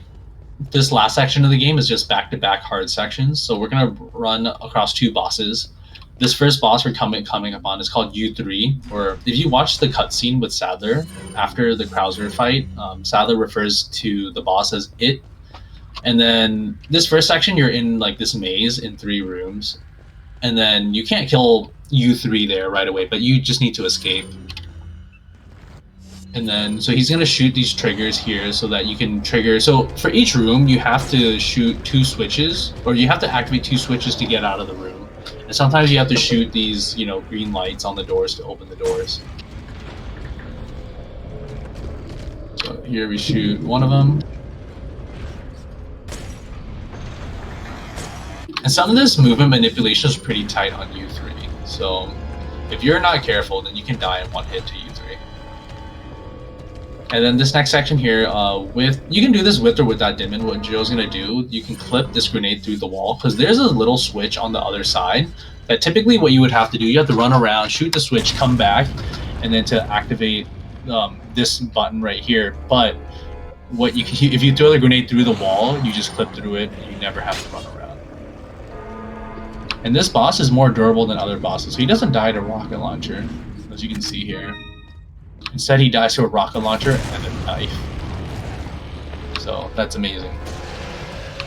this last section of the game is just back-to-back hard sections. So we're gonna run across 2 bosses. This first boss we're coming up on is called U3. Or if you watch the cutscene with Sadler after the Krauser fight, Sadler refers to the boss as it. And then this first section, you're in like this maze in 3 rooms, and then you can't kill U3 there right away, but you just need to escape. And then, so he's gonna shoot these triggers here so that you can trigger. So for each room, you have to shoot 2 switches, or you have to activate 2 switches to get out of the room. And sometimes you have to shoot these, green lights on the doors to open the doors. So here we shoot one of them. And some of this movement manipulation is pretty tight on U3. So if you're not careful, then you can die in 1 hit to U3. And then this next section here, you can do this with or without dim in. What Joe's gonna do, you can clip this grenade through the wall, because there's a little switch on the other side that typically what you would have to do, you have to run around, shoot the switch, come back, and then to activate this button right here. But if you throw the grenade through the wall, you just clip through it, and you never have to run around. And this boss is more durable than other bosses, so he doesn't die to rocket launcher, as you can see here. Instead, he dies to a rocket launcher and a knife. So that's amazing.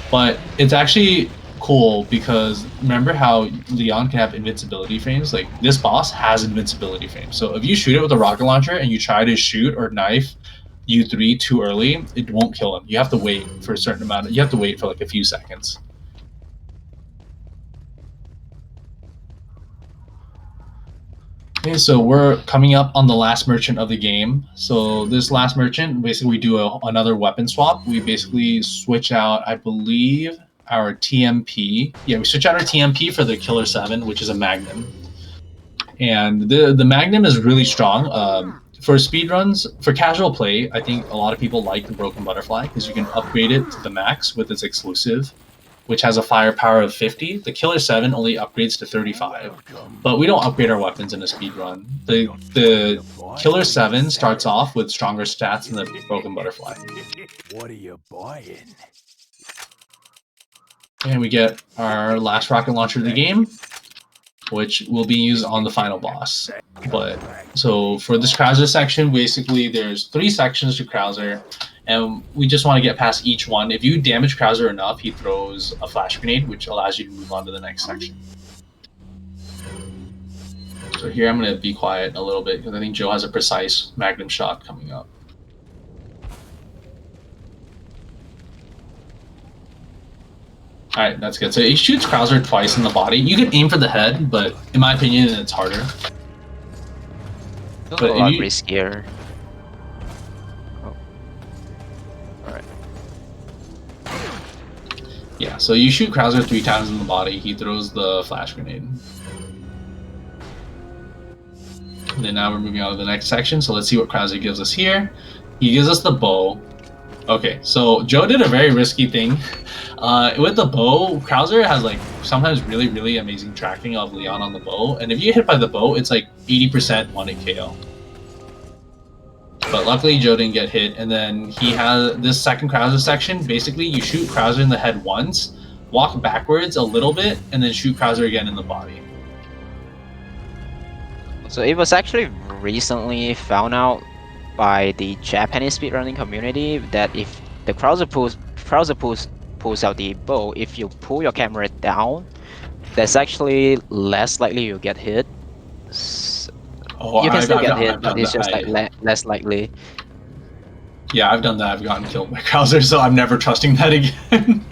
But it's actually cool because remember how Leon can have invincibility frames? Like this boss has invincibility frames. So if you shoot it with a rocket launcher and you try to shoot or knife U3 too early, it won't kill him. You have to wait for a certain amount. You have to wait for like a few seconds. Okay, so we're coming up on the last merchant of the game. So this last merchant, basically we do another weapon swap. We basically switch out, I believe, our TMP. Yeah, we switch out our TMP for the Killer 7, which is a Magnum. And the Magnum is really strong. For speedruns, for casual play, I think a lot of people like the Broken Butterfly because you can upgrade it to the max with its exclusive, which has a firepower of 50. The Killer 7 only upgrades to 35. But we don't upgrade our weapons in a speedrun. The Killer 7 starts off with stronger stats than the Broken Butterfly. What are you buying? And we get our last rocket launcher of the game, which will be used on the final boss. But so for this Krauser section, basically there's 3 sections to Krauser, and we just want to get past each one. If you damage Krauser enough, he throws a flash grenade, which allows you to move on to the next section. So here I'm going to be quiet a little bit because I think Joe has a precise Magnum shot coming up. Alright, that's good. So he shoots Krauser twice in the body. You can aim for the head, but in my opinion, it's harder. But a lot riskier. Oh. Alright. Yeah, so you shoot Krauser 3 times in the body, he throws the flash grenade. And then now we're moving on to the next section. So let's see what Krauser gives us here. He gives us the bow. Okay, so Joe did a very risky thing. With the bow, Krauser has like sometimes really, really amazing tracking of Leon on the bow. And if you get hit by the bow, it's like 80% 1-hit KO. But luckily Joe didn't get hit. And then he has this second Krauser section. Basically, you shoot Krauser in the head once, walk backwards a little bit, and then shoot Krauser again in the body. So it was actually recently found out by the Japanese speedrunning community that if the Krauser pulls out the bow, if you pull your camera down, that's actually less likely you get hit. Oh, You can still get hit, I've but done it's just that. like less likely. Yeah, I've done that. I've gotten killed by Krauser, so I'm never trusting that again.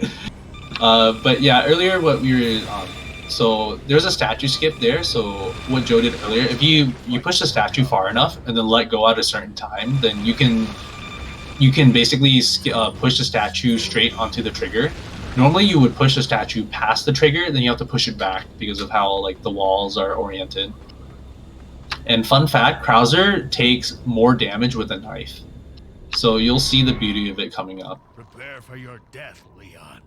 But yeah, earlier what we were... so there's a statue skip there. So what Joe did earlier, if you push the statue far enough and then let go at a certain time, then you can basically push the statue straight onto the trigger. Normally you would push the statue past the trigger, then you have to push it back because of how like the walls are oriented. And fun fact, Krauser takes more damage with a knife. So you'll see the beauty of it coming up. Prepare for your death, Leon.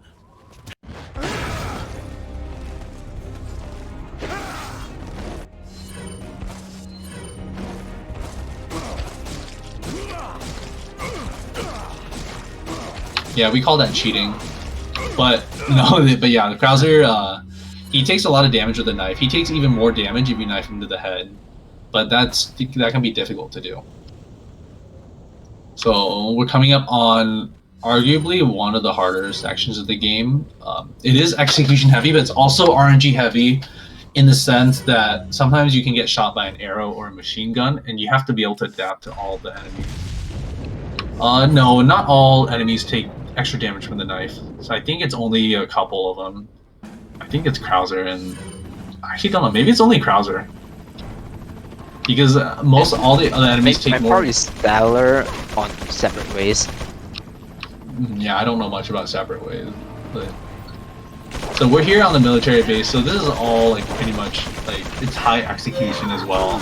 Yeah, we call that cheating. But no, but yeah, the Krauser, he takes a lot of damage with a knife. He takes even more damage if you knife him to the head. But that can be difficult to do. So we're coming up on arguably one of the harder sections of the game. It is execution heavy, but it's also RNG heavy in the sense that sometimes you can get shot by an arrow or a machine gun, and you have to be able to adapt to all the enemies. No, not all enemies take extra damage from the knife. So I think it's only a couple of them. I think it's Krauser, and I actually don't know. Maybe it's only Krauser. Because all the other enemies take more. Probably Stellar on separate ways. Yeah, I don't know much about separate ways, but so we're here on the military base. So this is all like pretty much like it's high execution as well.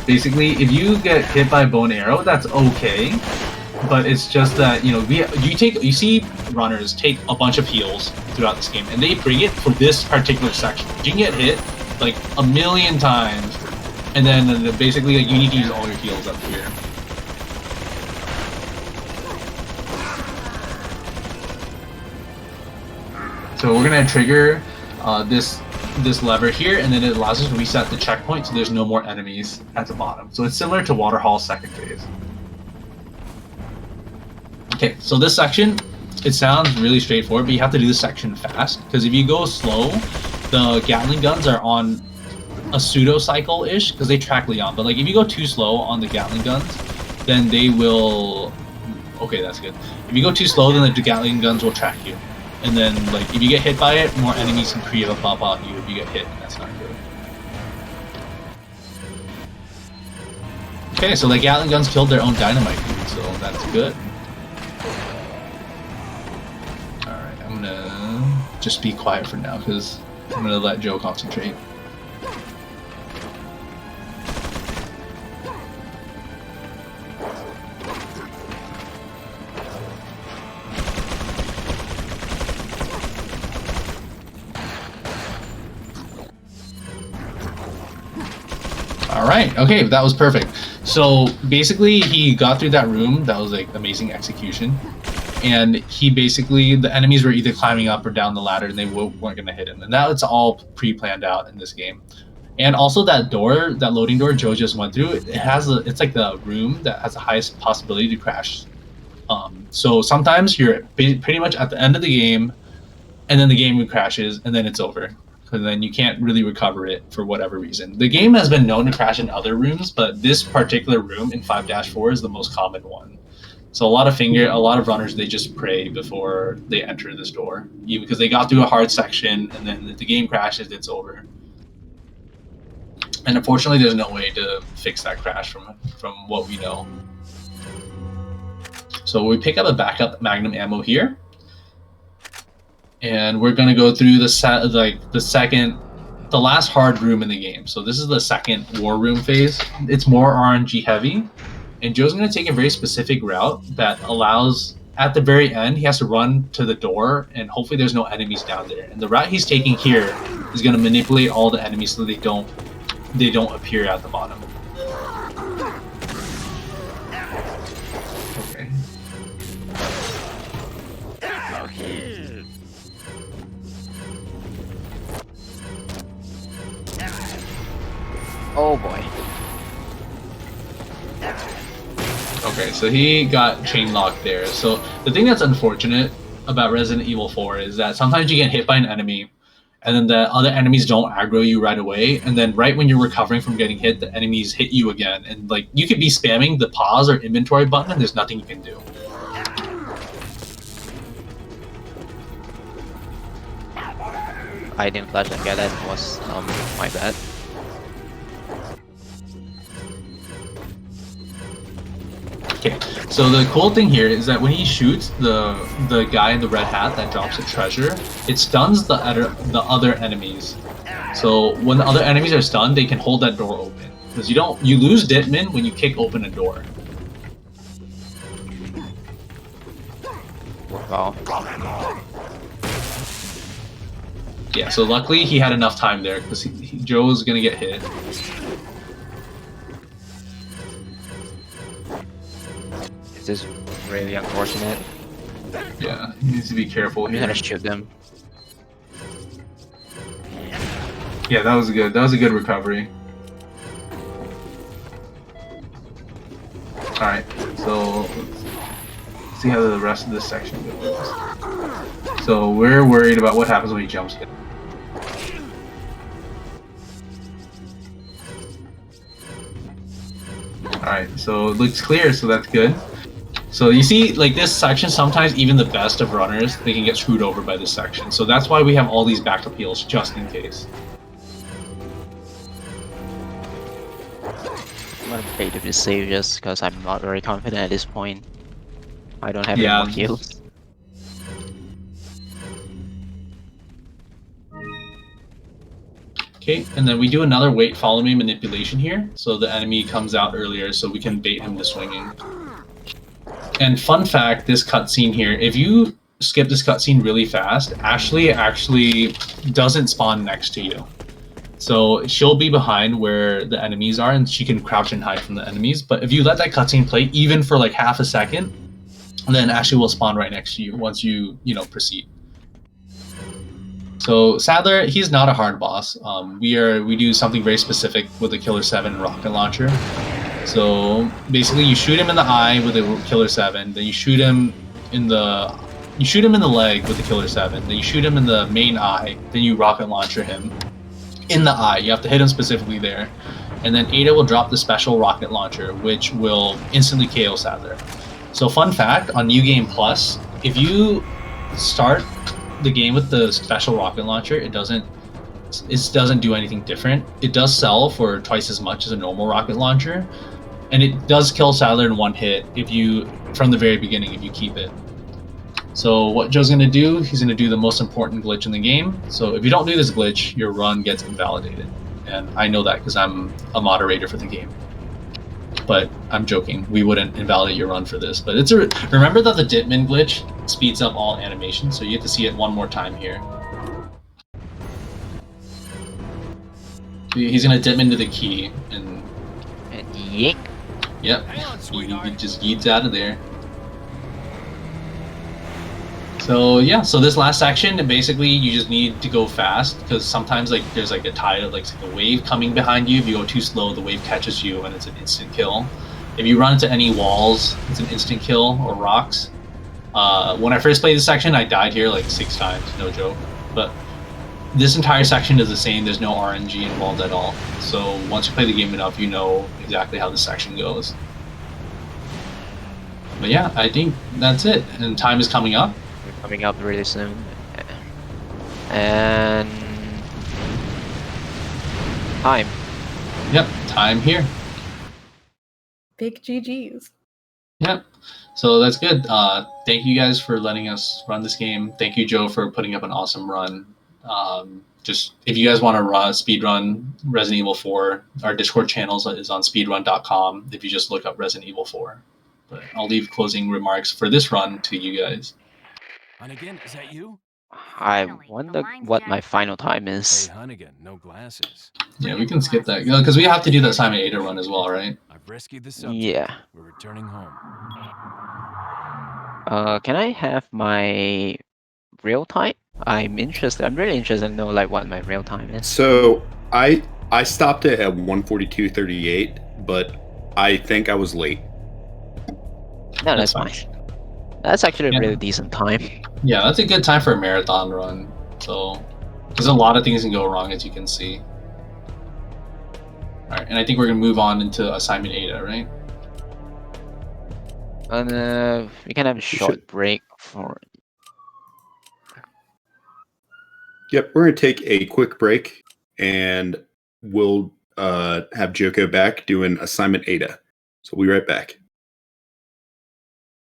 Basically, if you get hit by a bow and arrow, that's okay, but it's just that you see runners take a bunch of heals throughout this game, and they bring it for this particular section. You can get hit like a million times. And then basically you need to use all your heals up here. So we're gonna trigger this lever here, and then it allows us to reset the checkpoint so there's no more enemies at the bottom. So it's similar to Waterhall's second phase. Okay, so this section, it sounds really straightforward, but you have to do this section fast, because if you go slow, the Gatling guns are on a pseudo cycle-ish because they track Leon, but like if you go too slow on the Gatling guns, then they will... Okay, that's good. If you go too slow, then the Gatling guns will track you, and then like if you get hit by it, more enemies can create a bump off you if you get hit, and that's not good. Okay, so the Gatling guns killed their own dynamite, so that's good. Alright, I'm gonna just be quiet for now because I'm gonna let Joe concentrate. Alright, okay, that was perfect. So basically he got through that room, that was like amazing execution, and he basically, the enemies were either climbing up or down the ladder and they weren't going to hit him, and that's all pre-planned out in this game. And also that door, that loading door Joe just went through, it's like the room that has the highest possibility to crash. So sometimes you're pretty much at the end of the game, and then the game crashes, and then it's over. And then you can't really recover it for whatever reason. The game has been known to crash in other rooms, but this particular room in 5-4 is the most common one. So a lot of runners, they just pray before they enter this door, even because they got through a hard section, and then if the game crashes, it's over. And unfortunately, there's no way to fix that crash from what we know. So we pick up a backup Magnum ammo here. And we're gonna go through the the last hard room in the game. So this is the second war room phase. It's more RNG heavy, and Joe's going to take a very specific route that allows, at the very end, he has to run to the door, and hopefully there's no enemies down there. And the route he's taking here is going to manipulate all the enemies so they don't appear at the bottom. Okay. Oh boy. Okay, so he got chain locked there. So the thing that's unfortunate about Resident Evil 4 is that sometimes you get hit by an enemy, and then the other enemies don't aggro you right away, and then right when you're recovering from getting hit, the enemies hit you again, and like you could be spamming the pause or inventory button, and there's nothing you can do. I didn't flash and get it. It was my bad. Okay, so the cool thing here is that when he shoots the guy in the red hat that drops a treasure, it stuns the other enemies. So when the other enemies are stunned, they can hold that door open. Because you lose Ditman when you kick open a door. Wow. Yeah, so luckily he had enough time there because Joe was gonna get hit. This is really unfortunate. Yeah, he needs to be careful I'm here. gonna shoot them. Yeah, that was good. That was a good recovery. Alright, so let's see how the rest of this section goes. So we're worried about what happens when he jumps in. Alright, so it looks clear, so that's good. So you see, like this section, sometimes even the best of runners, they can get screwed over by this section. So that's why we have all these backup heals, just in case. I'm gonna play to be safe just because I'm not very confident at this point. I don't have Yeah. any more kills. Okay, and then we do another wait, follow me manipulation here. So the enemy comes out earlier so we can bait him to swinging. And fun fact, this cutscene here, if you skip this cutscene really fast, Ashley actually doesn't spawn next to you. So she'll be behind where the enemies are and she can crouch and hide from the enemies. But if you let that cutscene play even for like half a second, then Ashley will spawn right next to you once you proceed. So Sadler, he's not a hard boss. We do something very specific with the Killer 7 rocket launcher. So basically, you shoot him in the eye with the Killer 7, then you shoot him in the leg with the Killer 7, then you shoot him in the main eye, then you rocket launcher him in the eye. You have to hit him specifically there, and then Ada will drop the special rocket launcher, which will instantly KO Sadler. So fun fact on New Game Plus, if you start the game with the special rocket launcher, it doesn't do anything different. It does sell for twice as much as a normal rocket launcher, and it does kill Sadler in one hit from the very beginning if you keep it. So what Joe's gonna do, he's gonna do the most important glitch in the game. So if you don't do this glitch, your run gets invalidated, and I know that because I'm a moderator for the game. But I'm joking. We wouldn't invalidate your run for this. But remember that the Ditman glitch speeds up all animations, so you have to see it one more time here. He's gonna Ditman to the key, and Yeek. yep, he just yeets out of there. So yeah, so this last section, basically you just need to go fast because sometimes like there's like a tide of like a wave coming behind you. If you go too slow, the wave catches you and it's an instant kill. If you run into any walls, it's an instant kill or rocks. When I first played this section, I died here like 6 times, no joke. But this entire section is the same. There's no RNG involved at all. So once you play the game enough, you know exactly how this section goes. But yeah, I think that's it. And time is coming up. Coming up really soon. And time. Yep, time here. Big GGs. Yep. So that's good. Thank you guys for letting us run this game. Thank you, Joe, for putting up an awesome run. just if you guys want to speed run Resident Evil 4, our Discord channels is on speedrun.com. If you just look up Resident Evil 4, but I'll leave closing remarks for this run to you guys. Hunnigan, is that you? I wonder what my final time Hey, is. Hunnigan, no glasses. Yeah, we can skip that because we have to do the Simon Ada run as well, right? I've rescued the subject. Yeah. We're returning home. Can I have my real time? I'm interested. I'm really interested to know like what my real time is. So I stopped it at 1:42:38, but I think I was late. No, That's that's fine. That's actually a really decent time. Yeah, that's a good time for a marathon run. So, because a lot of things can go wrong, as you can see. All right, and I think we're gonna move on into assignment Ada, right? And we can have a short break for. Yep, we're gonna take a quick break, and we'll have JoeKoh back doing assignment Ada. So we'll be right back.